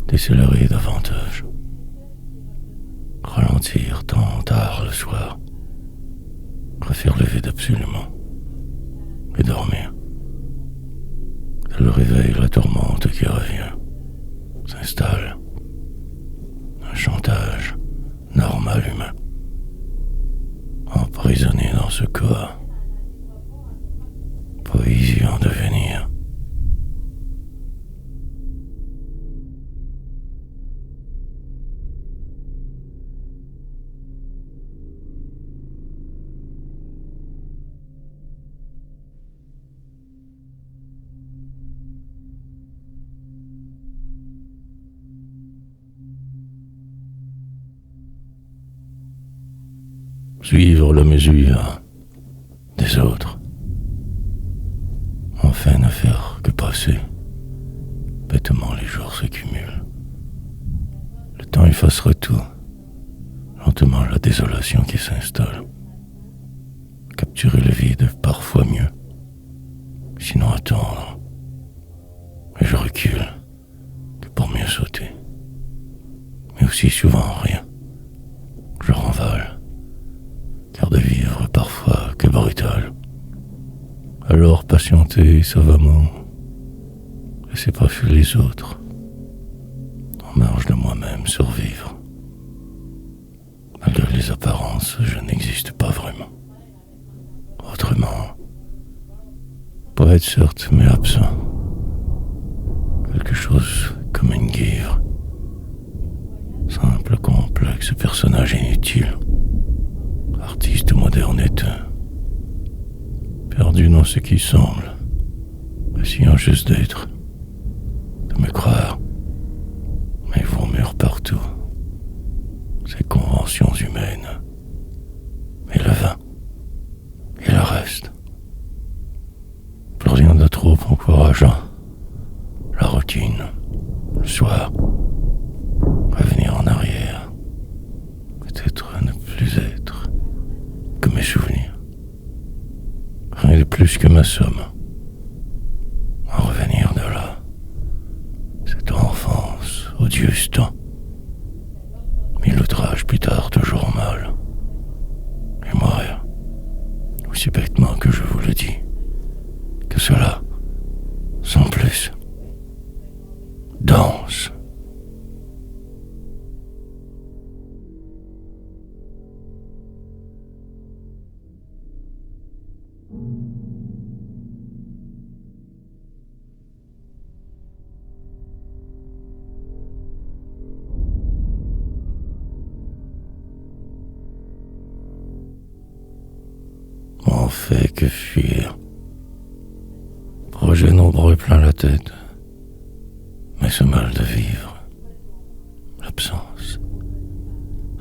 Décélérer davantage. Ralentir tant tard le soir. Refaire lever d'absolument. Et dormir. Le réveil, la tourmente qui revient. S'installe. Un chantage normal humain. Emprisonné dans ce corps. Poésie en devenir. Suivre la mesure des autres. Enfin ne faire que passer. Bêtement les jours s'accumulent. Le temps effacera tout. lentement la désolation qui s'installe. Capturer le vide est parfois mieux, sinon attendre. Et je recule que pour mieux sauter. Mais aussi souvent rien. Je renvale, car de vivre parfois que brutal. Alors patienter savamment, laisser passer les autres, en marge de moi-même survivre. Malgré les apparences, je n'existe pas vraiment. Autrement, poète certes, mais absent. Quelque chose comme une guivre. Simple, complexe, personnage inutile. Artiste moderne éteint. Perdu dans ce qui semble. Essayant juste d'être. De me croire. Mais vous murent partout. Ces conventions humaines. Et le vin. Et le reste. Plus rien de trop encourageant. La routine. Le soir. Revenir en arrière. Peut-être ne plus être que mes souvenirs. Rien de plus que ma somme. En revenir de là. Cette enfance, odieuse temps. Mille outrages plus tard, toujours mal. Et mourir. Aussi bêtement que je vous le dis. Que cela, sans plus. Danse. On fait que fuir. Projets nombreux plein la tête. Mais ce mal de vivre, l'absence,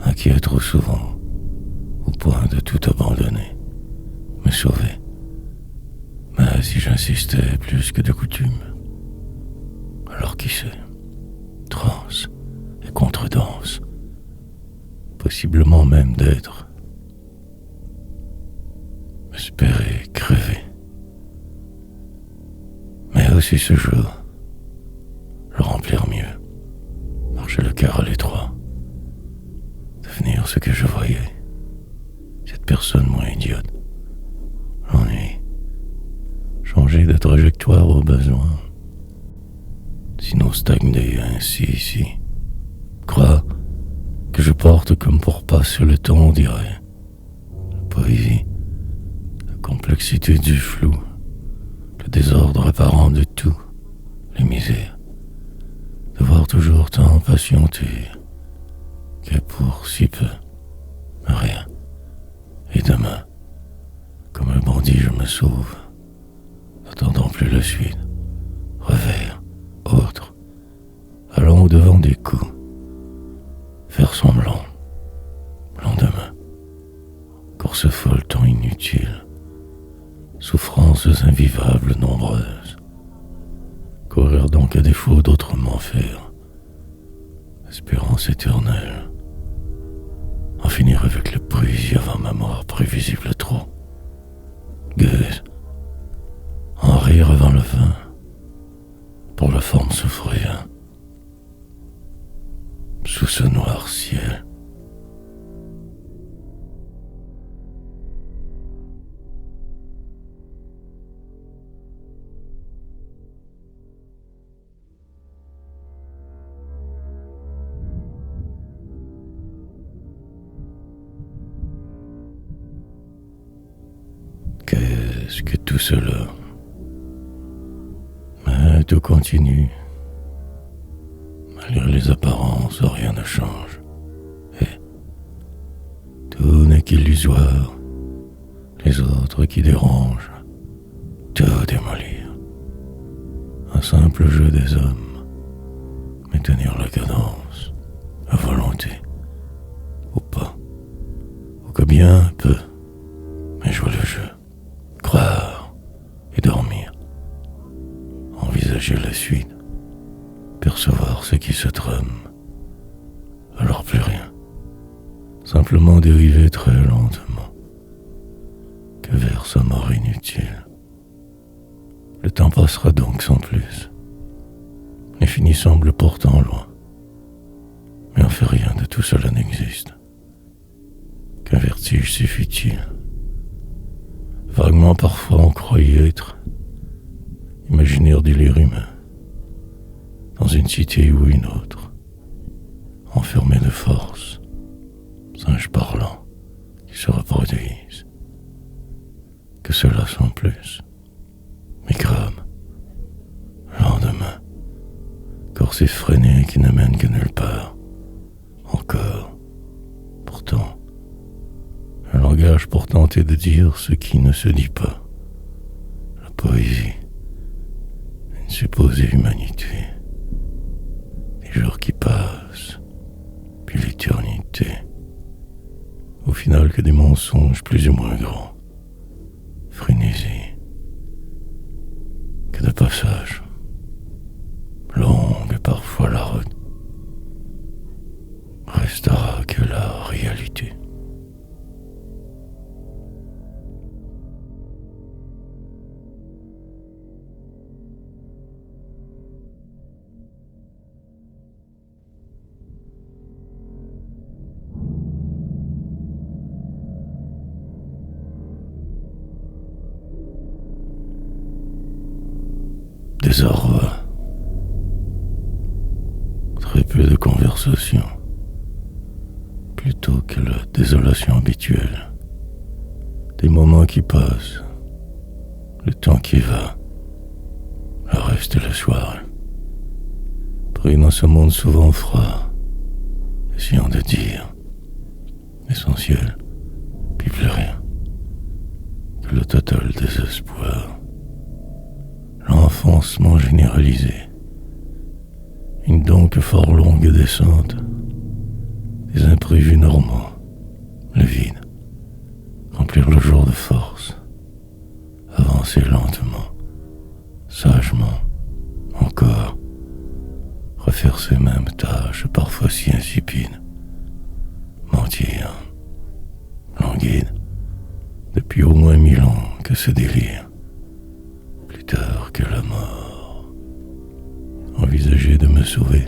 inquiet trop souvent, au point de tout abandonner, me sauver. Mais si j'insistais plus que de coutume, alors qui sait, transe et contredanse, possiblement même d'être, espérer crever. Mais aussi ce jour, le remplir mieux, marcher le cœur à l'étroit, devenir ce que je voyais, cette personne moins idiote, l'ennui, changer de trajectoire au besoin, sinon stagner ainsi ici, croire que je porte comme pour passer le temps, on dirait, la poésie, la complexité du flou, le désordre apparent de tout, les misères. Devoir toujours tant patienter, que pour si peu, rien. Et demain, comme un bandit, je me sauve, n'attendant plus la suite. Revers, autre, allant au-devant des coups, faire semblant, lendemain, course folle tant inutile, souffrances invivables nombreuses. Courir donc à défaut d'autrement faire. Espérance éternelle. En finir avec le poésie avant ma mort prévisible trop. Gueuse. En rire avant le vin. Pour la forme souffrir. Sous ce noir ciel. Qu'est-ce que tout cela? Mais tout continue. Malgré les apparences, rien ne change. Et tout n'est qu'illusoire. Les autres qui dérangent. Tout démolir. Un simple jeu des hommes. Mais tenir la cadence. À volonté. Ou pas. Ou que bien peu. Mais jouer le jeu. Croire et dormir, envisager la suite, percevoir ce qui se trame, alors plus rien, simplement dériver très lentement, que vers sa mort inutile. Le temps passera donc sans plus. L'infini semble pourtant loin, mais en fait rien de tout cela n'existe. Qu'un vertige suffit-il? Vaguement parfois on croyait être imaginaire délire humain, dans une cité ou une autre, enfermé de force, singes parlants qui se reproduisent. Que cela sans plus. Mais comme, lendemain, corps effréné qui n'amène que nulle part. Encore, pourtant, un langage pour tenter de dire ce qui ne se dit pas. La poésie, une supposée humanité. Les jours qui passent, puis l'éternité. Au final que des mensonges plus ou moins grands. Frénésie, que de passages. Longue parfois la route. Restera que la réalité. Désarroi. Très peu de conversation, plutôt que la désolation habituelle. Des moments qui passent, le temps qui va, le reste est le soir. Pris dans ce monde souvent froid, essayant de dire l'essentiel, puis plus rien, que le total désespoir. L'enfoncement généralisé, une donc fort longue descente, des imprévus normaux, le vide, remplir le jour de force, avancer lentement, sagement, encore, refaire ces mêmes tâches parfois si insipides, mentir, languide, depuis au moins 1000 ans que ce délire, plus tard que la mort. Envisager de me sauver,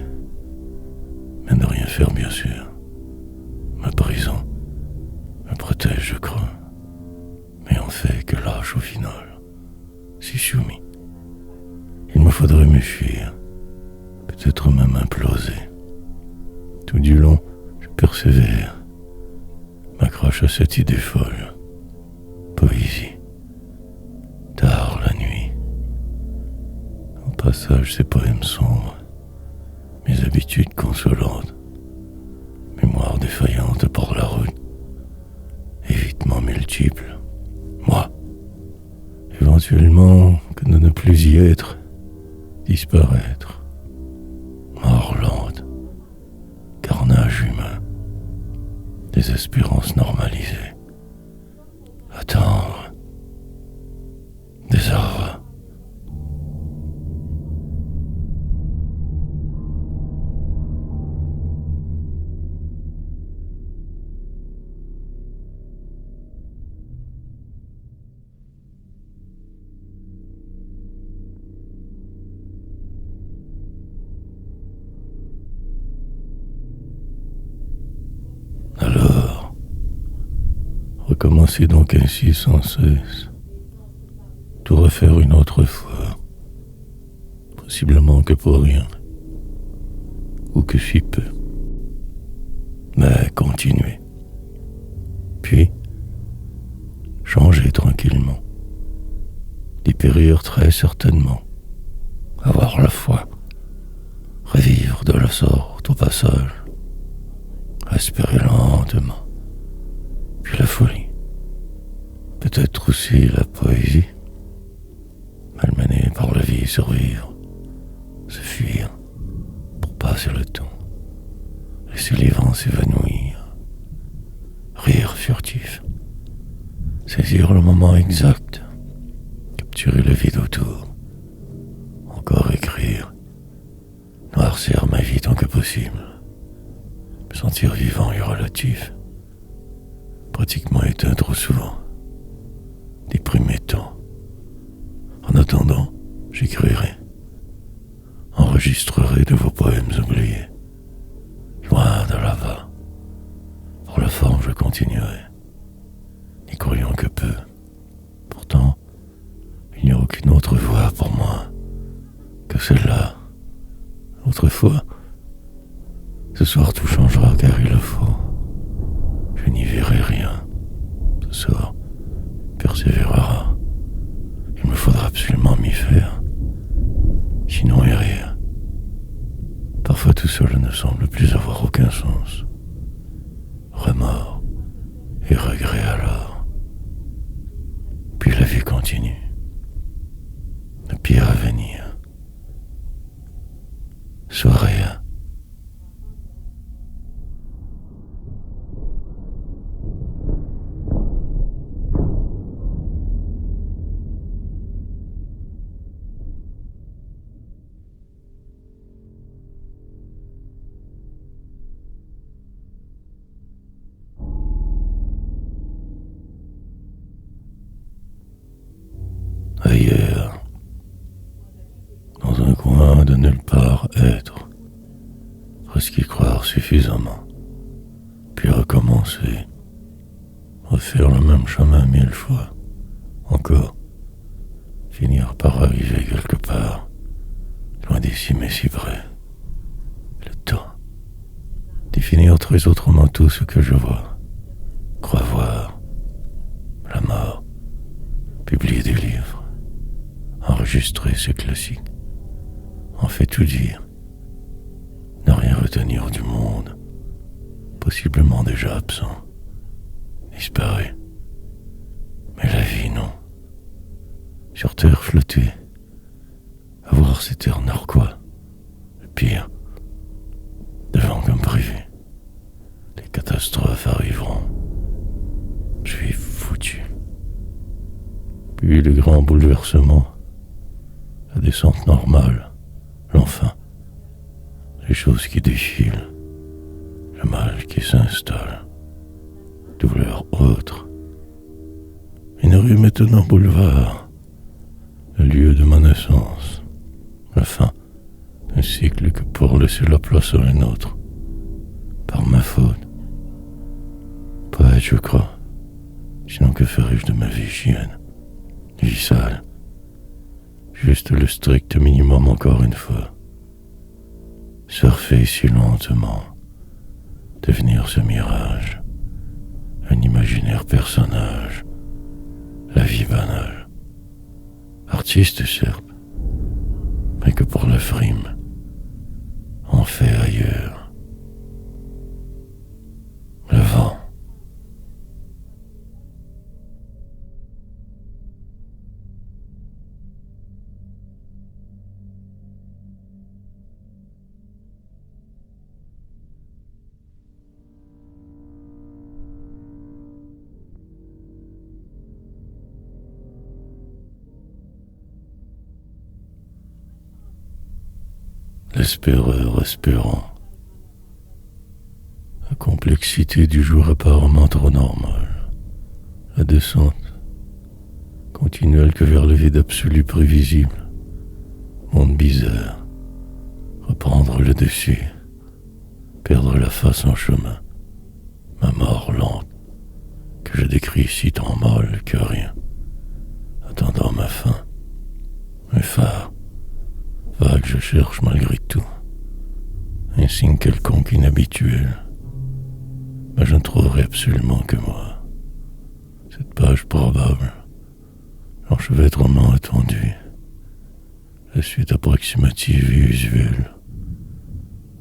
mais ne rien faire bien sûr. Ma prison me protège, je crois, mais en fait que lâche au final, si soumis. Il me faudrait me fuir, peut-être même imploser. Tout du long, je persévère, m'accroche à cette idée folle. Poésie, tard la nuit. Au passage, ces poèmes sombres, mes habitudes consolantes, mémoire défaillante par la route, évitements multiples. Moi, éventuellement, que de ne plus y être, disparaître, mort lente, carnage humain, désespérance normalisée, attendre, désarroi. Alors, recommencer donc ainsi sans cesse, tout refaire une autre fois, possiblement que pour rien, ou que si peu, mais continuer, puis changer tranquillement, dépérir très certainement, avoir la foi, revivre de la sorte au passage, respirer lentement, puis la folie, peut-être aussi la poésie, malmenée par la vie, survivre, se fuir, pour passer le temps, laisser les vents s'évanouir, rire furtif, saisir le moment exact, capturer le vide autour, encore écrire, noircir ma vie tant que possible, me sentir vivant et relatif, pratiquement éteint trop souvent, déprimé tant. En attendant, j'écrirai, enregistrerai de vos poèmes oubliés, loin de là-bas. Pour la forme, je continuerai, n'y croyant que peu. Pourtant, il n'y a aucune autre voie pour moi que celle-là. Autrefois, ce soir tout changera car il le faut. Je n'y verrai rien. Ce soir persévérera. Il me faudra absolument m'y faire, sinon errer. Parfois tout cela ne semble plus avoir aucun sens. Remords et regrets alors. Puis la vie continue. Le pire à venir. Soirée. Ailleurs, dans un coin de nulle part être, presque y croire suffisamment, puis recommencer, refaire le même chemin 1000 fois, encore, finir par arriver quelque part, loin d'ici mais si près. Le temps, définir très autrement tout ce que je vois, crois voir, la mort, publier des livres, enregistrer ces classiques, en fait tout dire, ne rien retenir du monde, possiblement déjà absent, disparaît. Mais la vie, non. Sur terre flotter, avoir cet air narquois, le pire, devant comme prévu. Les catastrophes arriveront. Je suis foutu. Puis les grands bouleversements, la descente normale, l'enfin, les choses qui défilent, le mal qui s'installe, douleur autre. Une rue maintenant boulevard, le lieu de ma naissance, la fin d'un cycle que pour laisser la place à un autre, par ma faute. Poète, je crois, sinon que ferais-je de ma vie chienne, vie sale. Juste le strict minimum encore une fois. Surfer si lentement, devenir ce mirage, un imaginaire personnage, la vie banale. Artiste certes, mais que pour la frime, on fait ailleurs. Le vent. L'espéreur espérant. La complexité du jour apparemment trop normale. La descente, continuelle que vers le vide absolu prévisible. Monde bizarre. Reprendre le dessus. Perdre la face en chemin. Ma mort lente, que je décris si tant molle que rien. Attendant ma fin. Mes phares. Vague, je cherche malgré tout un signe quelconque inhabituel, mais je ne trouverai absolument que moi. Cette page probable, l'enchevêtrement attendu, la suite approximative et usuelle.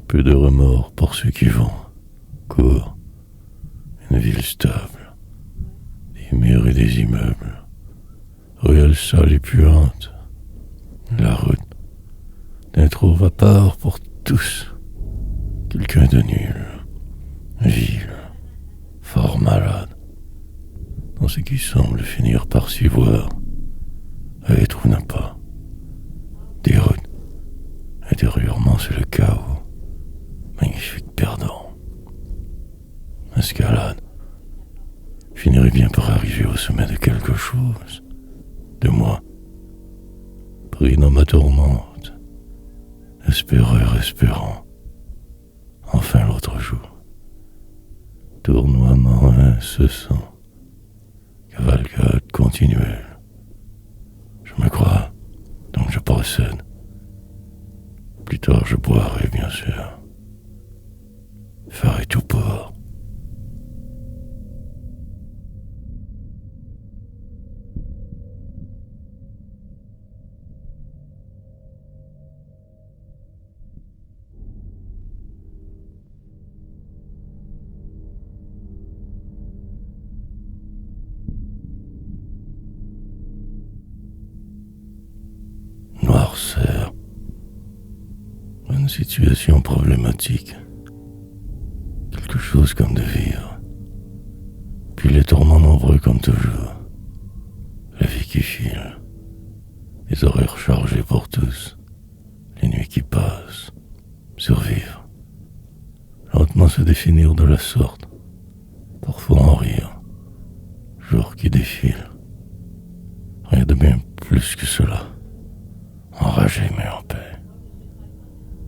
Peu de remords pour ceux qui vont, courent, une ville stable, des murs et des immeubles, ruelle sale et puante, la route d'un trou à part pour tous, quelqu'un de nul, vil, fort malade, dans ce qui semble finir par s'y voir, à être ou ne pas. Des routes, intérieurement c'est le chaos, magnifique perdant. Escalade, finirais bien par arriver au sommet de quelque chose, de moi, pris dans ma tourmente, espéreur espérant, enfin l'autre jour, tournoiement incessant, cavalcade continuelle. Je me crois, donc je procède. Plus tard je boirai, bien sûr. Ferai tout pour. Noirceur. Une situation problématique. Quelque chose comme de vivre. Puis les tourments nombreux comme toujours. La vie qui file. Les horaires chargés pour tous. Les nuits qui passent. Survivre. Lentement se définir de la sorte. Parfois en rire. Jours qui défilent. Rien de bien plus que cela. Enragé mais en paix.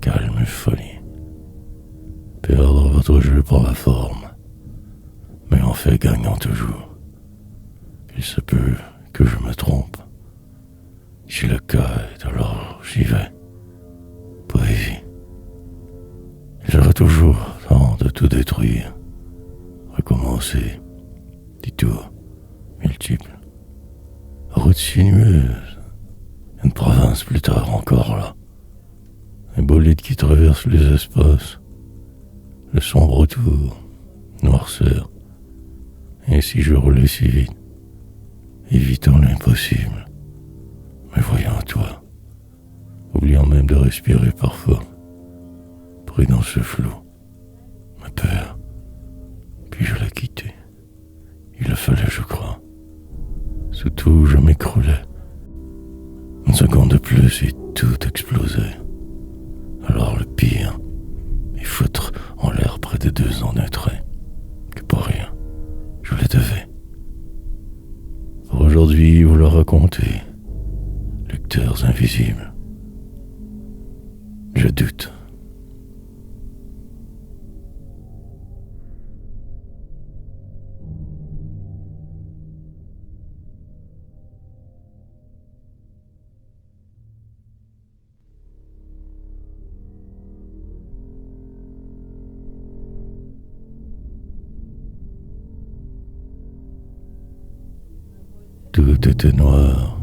Calme et folie. Perdre votre jeu pour la forme, mais en fait gagnant toujours. Il se peut que je me trompe. Si le cas est, alors j'y vais. Poésie. J'aurai toujours temps de tout détruire. Recommencer. Détours multiples. Route sinueuse. Une province plus tard encore là. Un bolide qui traverse les espaces. Le sombre tour. Noirceur. Et si je roulais si vite, évitant l'impossible, me voyant toi, oubliant même de respirer parfois, pris dans ce flou, ma peur, puis je la quittais. Il le fallait, je crois. Sous tout, je m'écroulais. Une seconde de plus et tout explosait. Alors le pire est foutre en l'air près de 2 ans d'un trait, que pour rien, je les devais. Pour aujourd'hui, vous le racontez, lecteurs invisibles. Je doute. Tout était noir.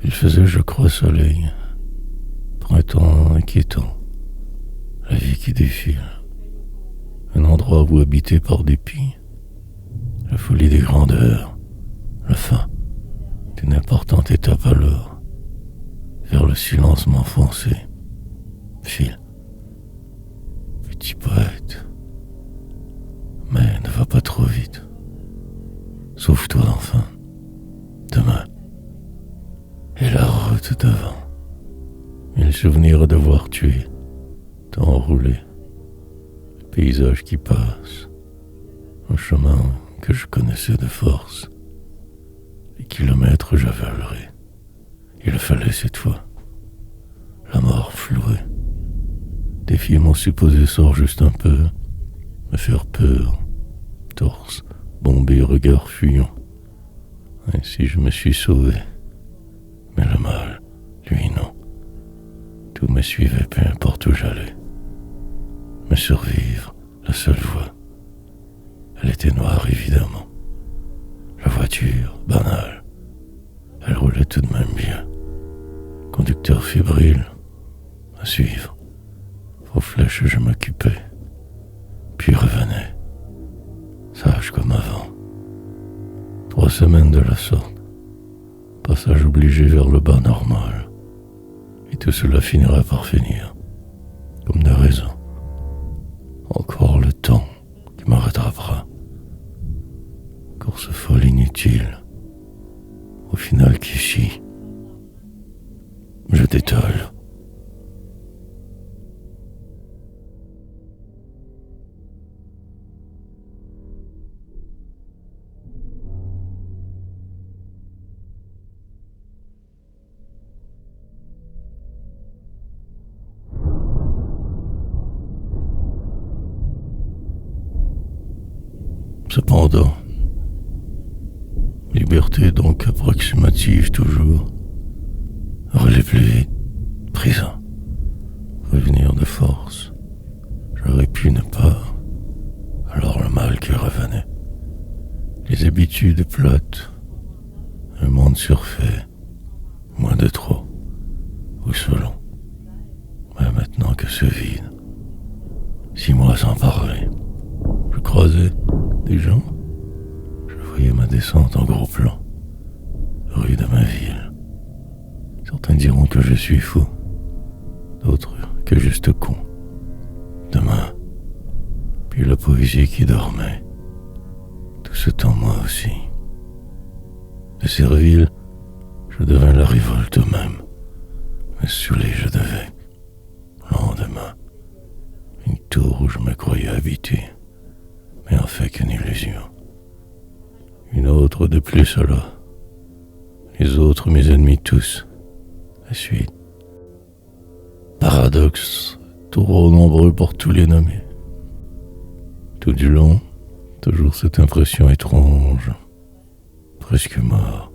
Il faisait, je crois, soleil. Printemps inquiétant. La vie qui défile. Un endroit où habiter par dépit. La folie des grandeurs. La fin d'une importante étape alors. Vers le silence m'enfoncer. File. Petit poète. Mais ne va pas trop vite. Sauve-toi enfin. Demain. Et la route devant. Mille souvenirs de voir tuer. Temps roulé. Le paysage qui passe. Un chemin que je connaissais de force. Les kilomètres j'avalerai. Il le fallait cette fois. La mort flouée. Défier mon supposé sort juste un peu. Me faire peur. Torse bombé, regard fuyant. Ainsi je me suis sauvé. Mais le mal, lui non. Tout me suivait, peu importe où j'allais. Me survivre, la seule voie. Elle était noire, évidemment. La voiture, banale. Elle roulait tout de même bien. Conducteur fébrile. À suivre. Aux flèches, je m'occupais. Puis revenais. Sage comme avant. 3 semaines de la sorte. Passage obligé vers le bas normal. Et tout cela finira par finir. Comme de raison. Encore le temps qui me rattrapera. Course folle inutile. Au final qui chie. Je détale. Cependant, liberté donc approximative toujours, relais plus vite, prison, revenir de force, j'aurais pu ne pas, alors le mal qui revenait, les habitudes plates, un monde surfait, moins de trop, ou selon, mais maintenant que ce vide, 6 mois sans parler, je croisais des gens, je voyais ma descente en gros plan, rue de ma ville. Certains diront que je suis fou, d'autres que juste con. Demain, puis la poésie qui dormait, tout ce temps moi aussi. De Serville, je devins la révolte même, mais saoulé je devais. Lendemain, une tour où je me croyais habité, mais en fait qu'une illusion. Une autre de plus alors. Les autres mes ennemis tous. La suite. Paradoxe, trop nombreux pour tous les nommer. Tout du long, toujours cette impression étrange, presque mort.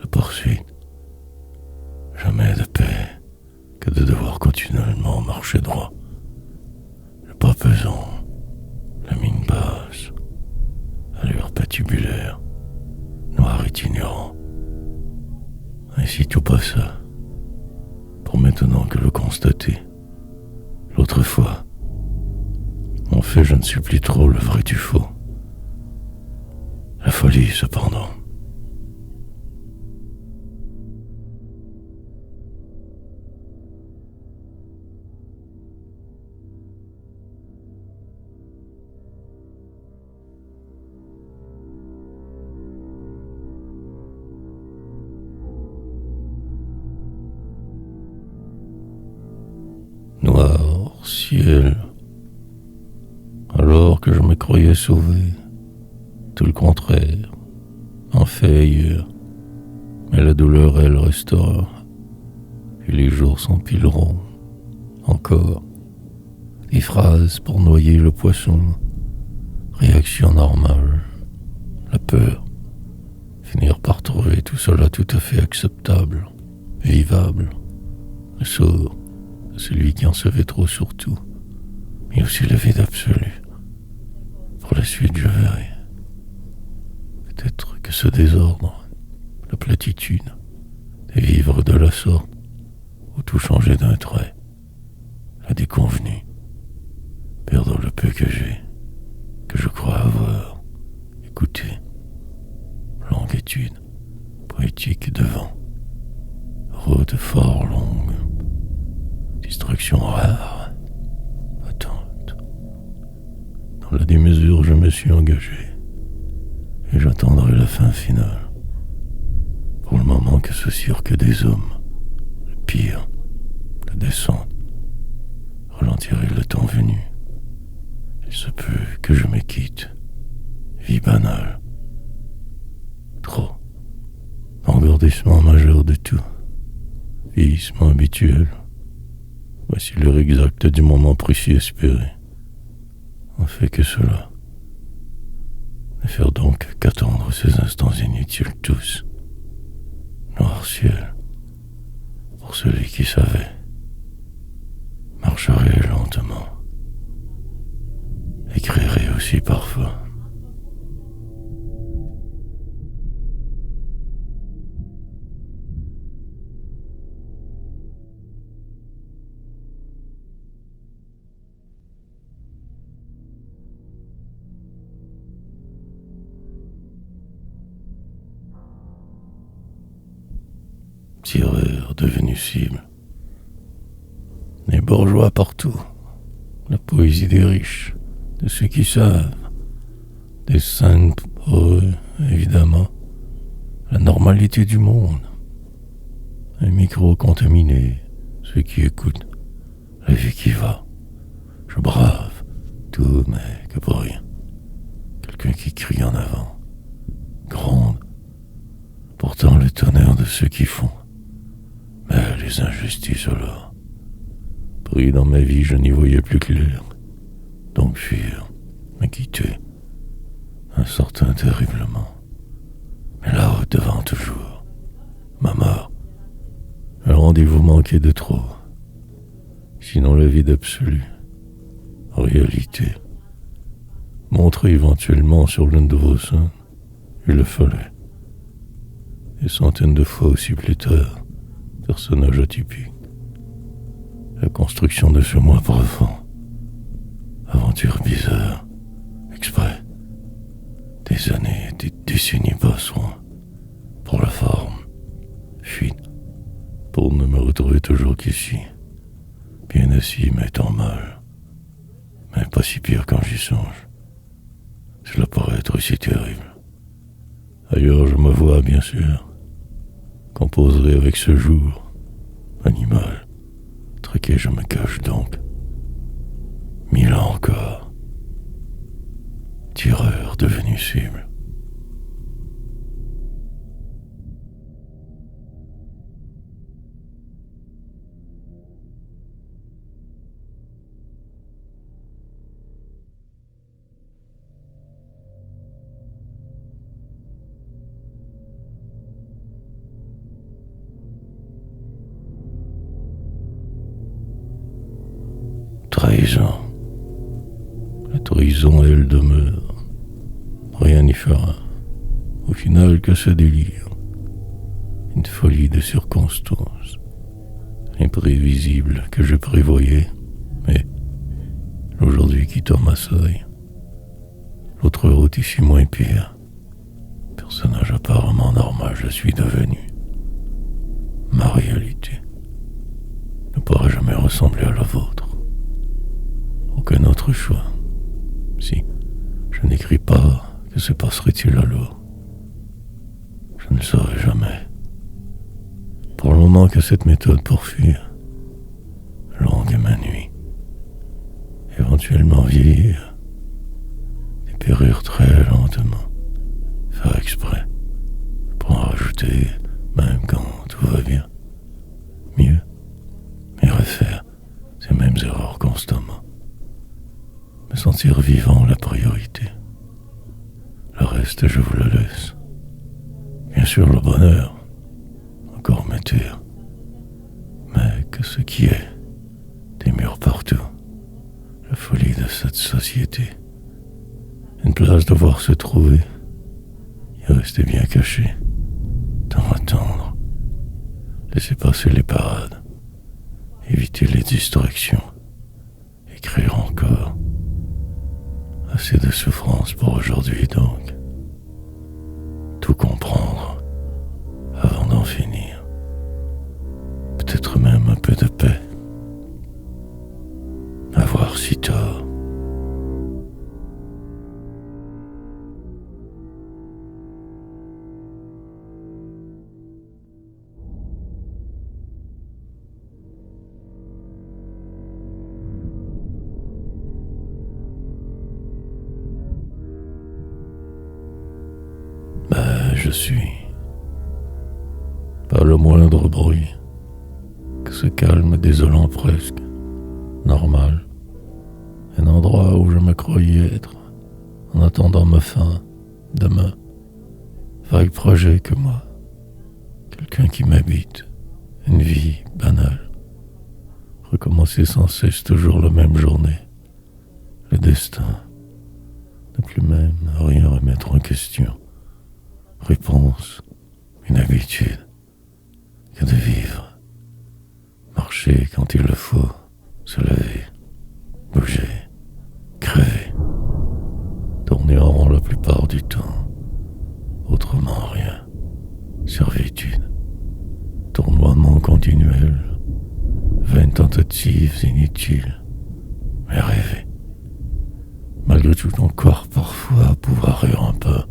La poursuite. Jamais de paix que de devoir continuellement marcher droit. Le pas pesant, la mine basse, allure patibulaire, noir itinérant. Ainsi tout passa, pour maintenant que le constater. L'autre fois, en fait je ne suis plus trop le vrai du faux. La folie cependant. Noir ciel, alors que je me croyais sauvé, tout le contraire, en fait ailleurs, mais la douleur elle restera, puis les jours s'empileront, encore, des phrases pour noyer le poisson, réaction normale, la peur, finir par trouver tout cela tout à fait acceptable, vivable, le sourd, celui qui en savait trop sur tout, mais aussi le vide absolu. Pour la suite, je verrai. Peut-être que ce désordre, la platitude, et vivre de la sorte, ou tout changer d'un trait, la déconvenue, perdre le peu que j'ai, que je crois avoir, écouté, longue étude, poétique devant, route fort longue, distraction rare, attente. Dans la démesure, je me suis engagé, et j'attendrai la fin finale. Pour le moment que ce cirque des hommes, le pire, la descente, ralentirai le temps venu. Il se peut que je me quitte, vie banale. Trop, engourdissement majeur de tout, vieillissement habituel. Voici l'heure exacte du moment précis espéré. On fait que cela. Ne faire donc qu'attendre ces instants inutiles tous. Noir ciel, pour celui qui savait, marcherait lentement. Écrirait aussi parfois. Tireur devenu cible. Les bourgeois partout. La poésie des riches, de ceux qui savent. Des scènes pour eux, évidemment. La normalité du monde. Un micro contaminé, ceux qui écoutent. La vie qui va. Je brave tout, mais que pour rien. Quelqu'un qui crie en avant. Gronde. Pourtant le tonnerre de ceux qui font. Mais les injustices là. Pris dans ma vie, je n'y voyais plus clair. Donc fuir, me quitter, m'assortint terriblement. Mais là-haut devant toujours, ma mort, un rendez-vous manqué de trop, sinon le vide absolu, en réalité, montré éventuellement sur l'une de vos seins, il le fallait. Des centaines de fois aussi plus tard, personnage atypique, la construction de ce moi profond, aventure bizarre, exprès, des années, des décennies passeront, pour la forme, fuite, pour ne me retrouver toujours qu'ici, bien assis mais tant mal, mais pas si pire quand j'y songe. Cela pourrait être aussi terrible. Ailleurs je me vois bien sûr, composerai avec ce jour, animal, traqué je me cache donc. 1000 ans encore, tireur devenu cible. Trahison. La trahison, elle demeure. Rien n'y fera. Au final, que ce délire. Une folie de circonstances. Imprévisible que je prévoyais. Mais aujourd'hui quittant ma seuil. L'autre route ici moins pire. Personnage apparemment normal, je suis devenu. Ma réalité ne pourra jamais ressembler à la vôtre. Aucun autre choix. Si je n'écris pas, que se passerait-il alors? Je ne le saurai jamais. Pour le moment que cette méthode pour fuir, longue est ma nuit, éventuellement vieillir, dépérir très lentement, faire exprès, pour en rajouter, même quand tout va bien. Mieux, mais refaire ces mêmes erreurs constamment. Me sentir vivant, la priorité. Le reste, je vous le laisse. Bien sûr, le bonheur, encore me taire. Mais que ce qui est, des murs partout, la folie de cette société, une place devoir se trouver, y rester bien caché, tant attendre, laisser passer les parades, éviter les distractions, écrire encore. Assez de souffrance pour aujourd'hui donc. Tout comprendre avant d'en finir. Peut-être même un peu de paix. Avoir si tort. Je suis. Pas le moindre bruit, que ce calme désolant presque, normal, un endroit où je me croyais être, en attendant ma fin, demain, vague projet que moi, quelqu'un qui m'habite, une vie banale, recommencer sans cesse toujours la même journée, le destin, ne plus même rien remettre en question. Réponse, une habitude, que de vivre, marcher quand il le faut, se lever, bouger, crever, tourner en rond la plupart du temps, autrement rien, servitude, tournoiement continuel, vaines tentatives inutiles, mais rêver, malgré tout encore parfois pouvoir rire un peu,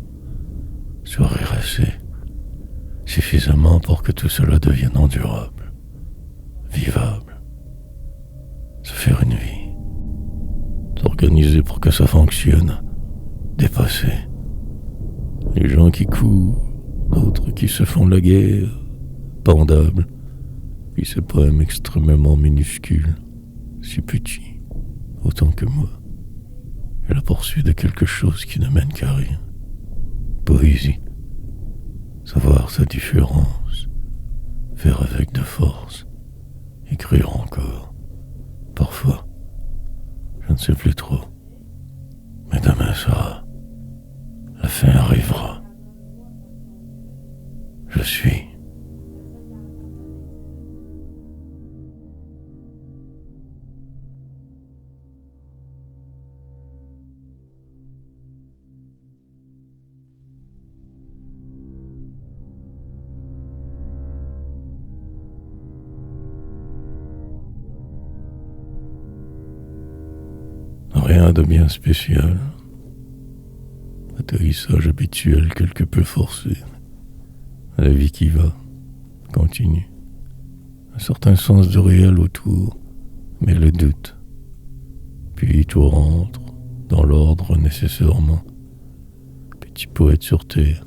sourire assez, suffisamment pour que tout cela devienne endurable, vivable. Se faire une vie, s'organiser pour que ça fonctionne, dépasser. Les gens qui courent, d'autres qui se font la guerre, pendables, puis ce poème extrêmement minuscule, si petit, autant que moi, et la poursuite de quelque chose qui ne mène qu'à rien. poésie, savoir sa différence, faire avec de force, écrire encore. Parfois, je ne sais plus trop. Mais demain soir, la fin arrivera. Je suis. Rien de bien spécial. Atterrissage habituel quelque peu forcé. La vie qui va, continue. Un certain sens de réel autour, mais le doute. Puis tout rentre, dans l'ordre nécessairement. Petit poète sur terre,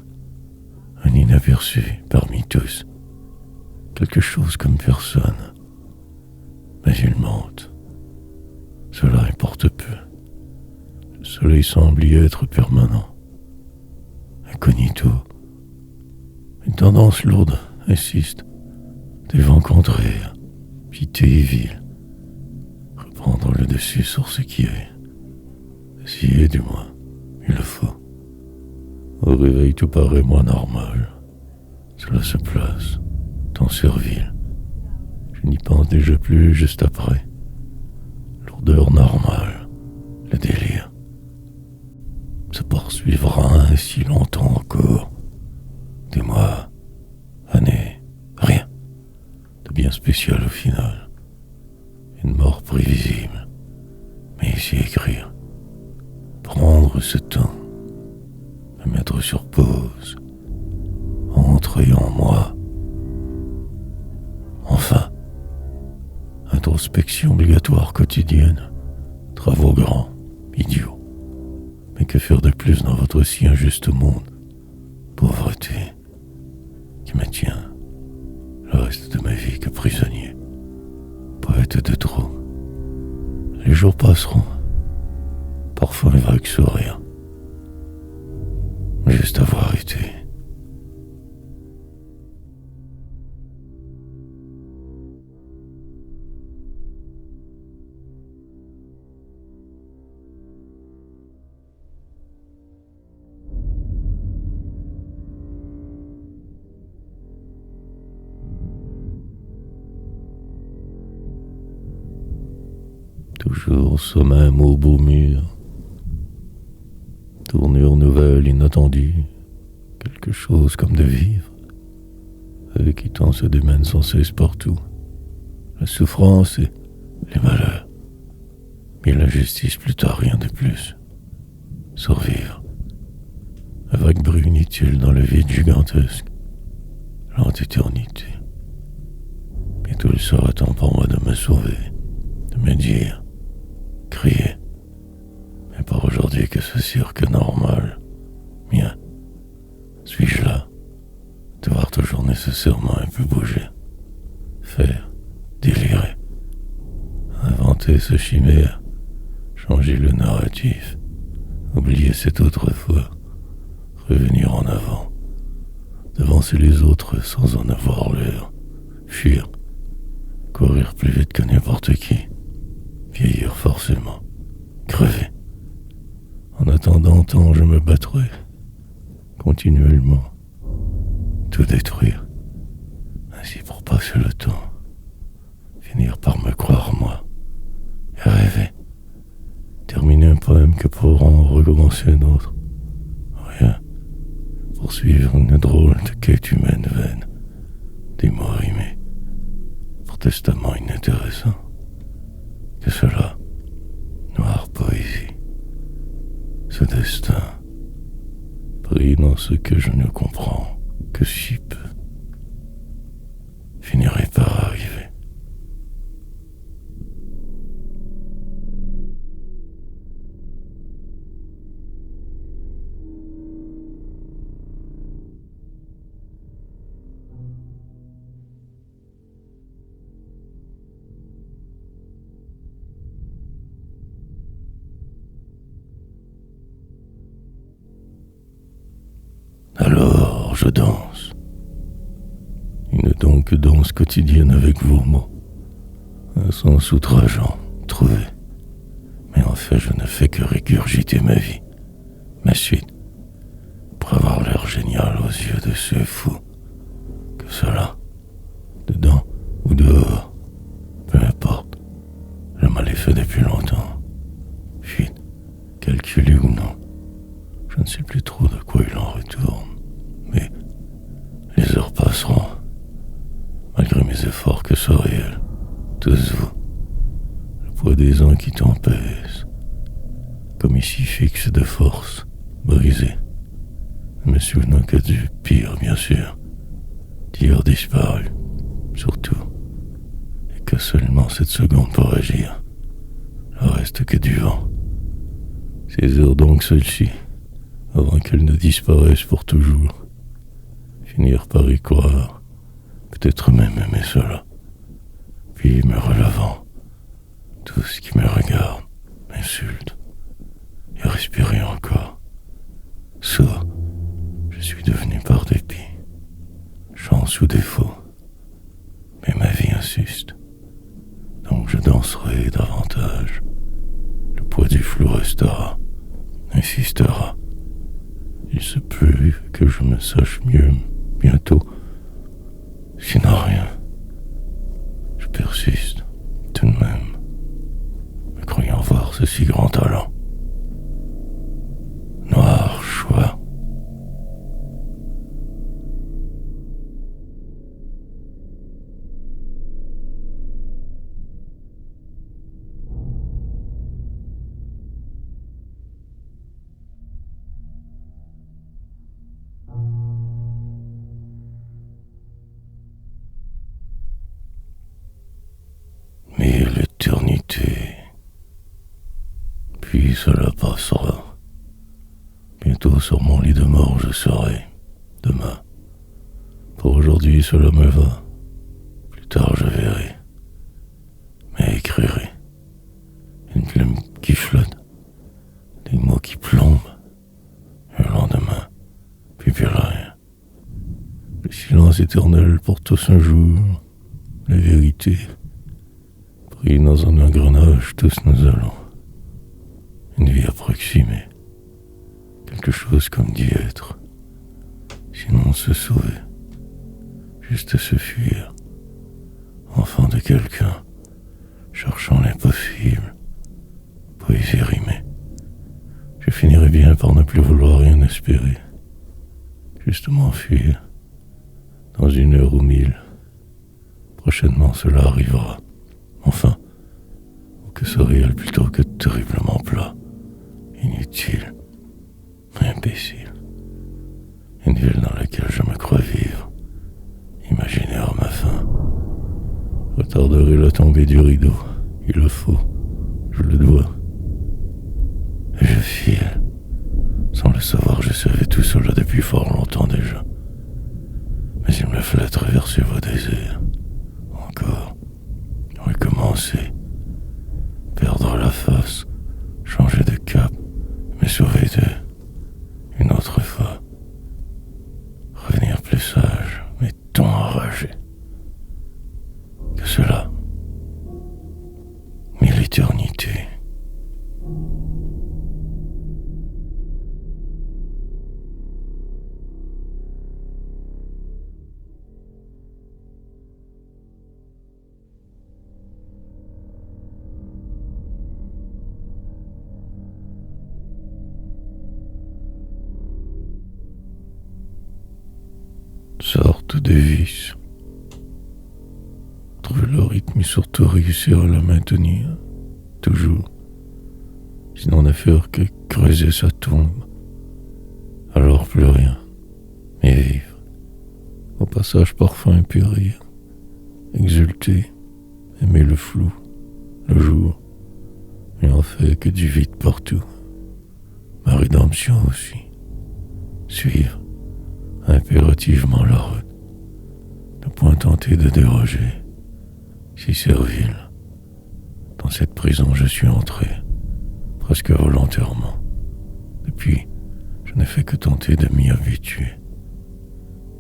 un inaperçu parmi tous. Quelque chose comme personne. Mais il monte. Cela importe peu. Le soleil semble y être permanent. Incognito. Une tendance lourde insiste. Des vents contraires, pité et vil. Reprendre le dessus sur ce qui est. Essayer du moins, il le faut. Au réveil tout paraît moins normal. Cela se place, temps servile. Je n'y pense déjà plus juste après. Lourdeur normale, le délire. Se poursuivra ainsi longtemps encore. Des mois, années, rien de bien spécial au final. Une mort prévisible. Mais ici écrire. Prendre ce temps. Me mettre sur pause. Entrer en moi. Enfin. Introspection obligatoire quotidienne. Travaux grands, idiots. Mais que faire de plus dans votre si injuste monde? Pauvreté qui me tient le reste de ma vie que prisonnier. Poète de trop. Les jours passeront. Parfois un vague sourire. Juste avoir été. Toujours ce même au beau mur. Tournure nouvelle, inattendue. Quelque chose comme de vivre. Avec qui tant se démène sans cesse partout. La souffrance et les malheurs. Mais l'injustice plus tard, rien de plus. Survivre. Un vague bruit inutile dans le vide gigantesque. Lente éternité. Bientôt il sera temps pour moi de me sauver. De me dire. Crier. Mais pas aujourd'hui que ce cirque normal. Mien. Suis-je là? Devoir toujours nécessairement un peu bouger. Faire. Délirer. Inventer ce chimère. Changer le narratif. Oublier cette autre fois. Revenir en avant. Devancer les autres sans en avoir l'air. Fuir. Courir plus vite que n'importe qui. Vieillir forcément. Crever. En attendant tant, je me battrai. Continuellement. Tout détruire. Ainsi pour passer le temps. Finir par me croire moi. Et rêver. Terminer un poème que pour en recommencer un autre. Rien. Poursuivre une drôle de quête humaine vaine. Des mots rimés. Pour testament inintéressant. Que cela. Noire poésie. Ce destin. Pris dans ce que je ne comprends que si peu. Finirait par arriver. danse quotidienne avec vos mots. Un sens outrageant, trouvé. Mais en fait, je ne fais que régurgiter ma vie, ma suite, pour avoir l'air génial aux yeux de ces fous. Que cela, dedans ou dehors, peu importe. Le mal est fait depuis longtemps. Fuite, calculé ou non. Je ne sais plus trop de quoi il en retourne. Mais les heures passeront. Malgré mes efforts que sont réels, tous vous. Le poids des ans qui t'en pèse. Comme ici fixe de force, brisé. Ne me souvenant que du pire, bien sûr. D'hier disparu, surtout. Et que seulement cette seconde pour agir. Le reste que du vent. Saisir donc celle-ci, avant qu'elle ne disparaisse pour toujours. Finir par y croire, peut-être même aimer cela. Puis me relevant, tout ce qui me regarde m'insulte. Et respirer encore. Sourd, je suis devenu par dépit. Chance ou défaut. Mais ma vie insiste. Donc je danserai davantage. Le poids du flou restera, insistera. Il se peut que je me sache mieux bientôt. Sinon rien. Je persiste, tout de même, me croyant voir ce si grand talent. Noir choix. Mais l'éternité, puis cela passera. Bientôt sur mon lit de mort je serai, demain. Pour aujourd'hui cela me va, plus tard je verrai, mais écrirai. Une plume qui flotte, des mots qui plombent, le lendemain, puis plus rien. Le silence éternel pour tous un jour, la vérité. Pris dans un engrenage, tous nous allons. Une vie approximée. Quelque chose comme d'y être. Sinon se sauver. Juste se fuir. Enfant de quelqu'un. Cherchant l'impossible. Poésie rimée. Je finirai bien par ne plus vouloir rien espérer. Juste m'enfuir. Dans 1 heure ou 1000. Prochainement cela arrivera. Enfin, que ce réel plutôt que terriblement plat, inutile, imbécile. Une ville dans laquelle je me crois vivre, imaginaire ma fin. Retarderai la tombée du rideau, il le faut, je le dois. Et je file. Sans le savoir, je savais tout cela depuis fort longtemps déjà. Mais il me fallait traverser vos désirs. Encore. Recommencer, perdre la face, changer de cap, me sauver d'eux, une autre fois, revenir plus sage, mais tant enragé. Que cela, mais l'éternité. Sorte de vice. Trouver le rythme et surtout réussir à le maintenir, toujours. Sinon ne faire que creuser sa tombe. Alors plus rien, mais vivre. Au passage parfois un peu rire, exulter, aimer le flou, le jour, et en fait que du vide partout. Ma rédemption aussi. Suivre impérativement la route, ne point tenter de déroger, si servile. Dans cette prison je suis entré, presque volontairement. Depuis, je n'ai fait que tenter de m'y habituer.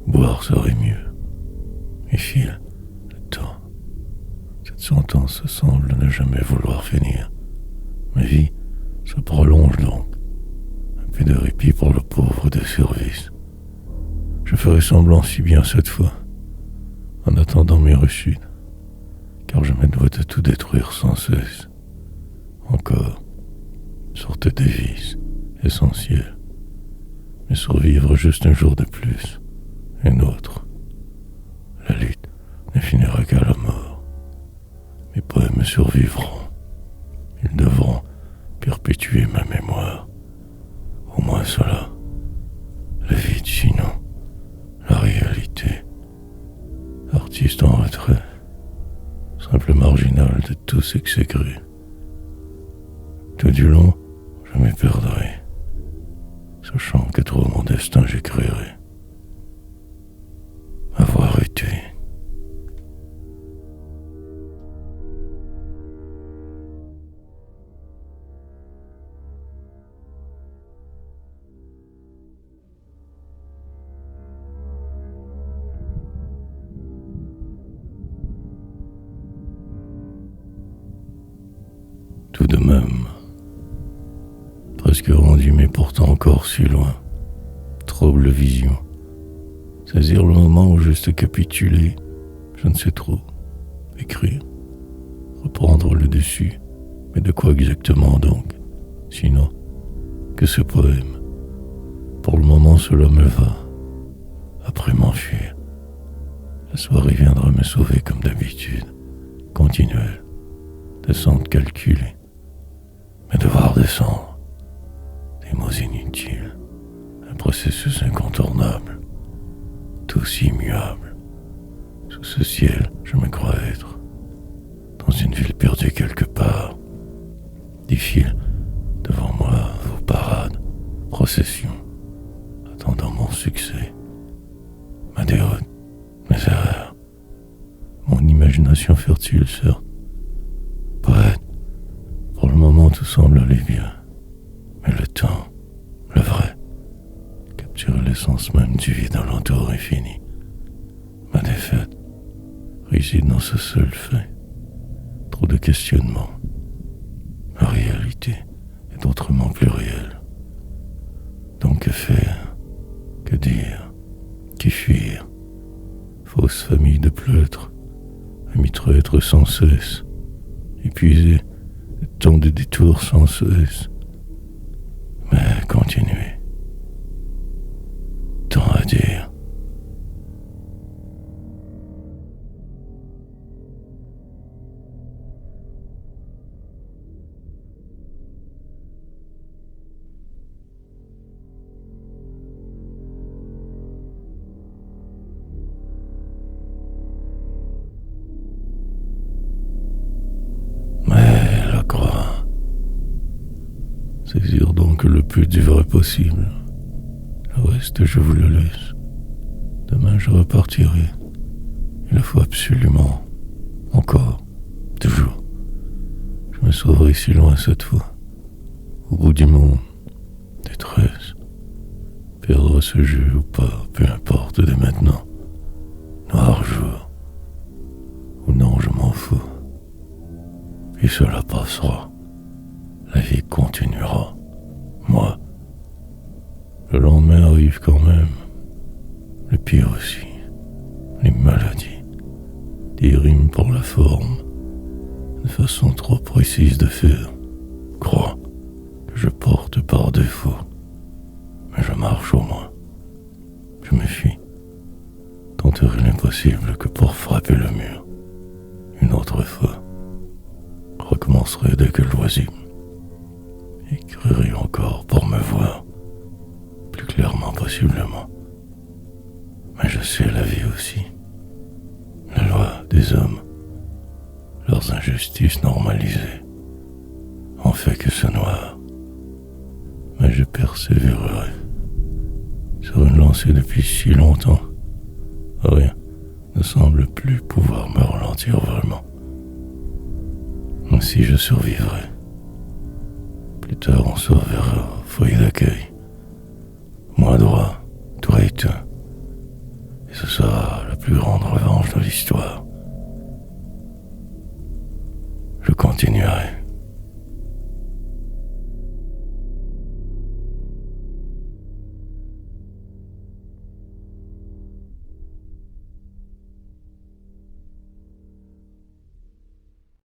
Boire serait mieux. Et file, sentence semble ne jamais vouloir finir. Ma vie se prolonge donc. Un peu de répit pour le pauvre de service. Je ferai semblant si bien cette fois, en attendant mes rechutes, car je me dois de tout détruire sans cesse. Encore, sorte de vice essentiel, mais survivre juste un jour de plus, un autre. La lutte ne finira qu'à la mort. Mes poèmes survivront. Ils devront perpétuer ma mémoire. Au moins cela. Le vide sinon. La réalité. Artiste en retrait. Simple marginal de tout ce que c'est cru. Tout du long, je m'y perdrai. Sachant que trop mon destin j'écrirai. Avoir été. Tout de même, presque rendu mais pourtant encore si loin, trouble vision. Saisir le moment où juste capituler, je ne sais trop. Écrire, reprendre le dessus, mais de quoi exactement donc? Sinon, que ce poème. Pour le moment cela me va. Après m'enfuir, la soirée viendra me sauver comme d'habitude, continuelle, descente calculée. Mais devoir descendre, des mots inutiles, un processus incontournable, tout si immuable. Sous ce ciel, je me crois être, dans une ville perdue quelque part. Défile devant moi vos parades, processions, attendant mon succès, ma déroute, mes erreurs, mon imagination fertile, certes. Poète, pour le moment tout semble aller bien, mais le temps, le vrai, capturer l'essence même du vide alentour est fini. Ma défaite réside dans ce seul fait. Trop de questionnements. La réalité est autrement plus réelle. Donc que faire? Que dire? Qui fuir? Fausse famille de pleutres, amis traîtres sans cesse, épuisés, tant de détours sans cesse. Mais continuez. Tant à dire. Saisir donc le plus du vrai possible. Le reste, je vous le laisse. Demain, je repartirai. Il le faut absolument. Encore. Toujours. Je me sauverai si loin cette fois. Au bout du monde. Détresse. Perdre ce jeu ou pas, peu importe dès maintenant. Noir jour. Ou non, je m'en fous. Puis cela passera. La vie continuera. Moi, le lendemain arrive quand même. Le pire aussi. Les maladies. Des rimes pour la forme. Une façon trop précise de faire. Crois que je porte par défaut. Mais je marche au moins. Je me fuis. Tenterai l'impossible que pour frapper le mur. Une autre fois. Recommencerai dès que loisible. Écrirai encore pour me voir, plus clairement possiblement. Mais je sais la vie aussi, la loi des hommes, leurs injustices normalisées, ont fait que ce noir. Mais je persévérerai sur une lancée depuis si longtemps. Rien ne semble plus pouvoir me ralentir vraiment. Ainsi je survivrai. Plus tard, on se reverra au foyer d'accueil. Moi droit, toi éteint. Et ce sera la plus grande revanche de l'histoire. je continuerai.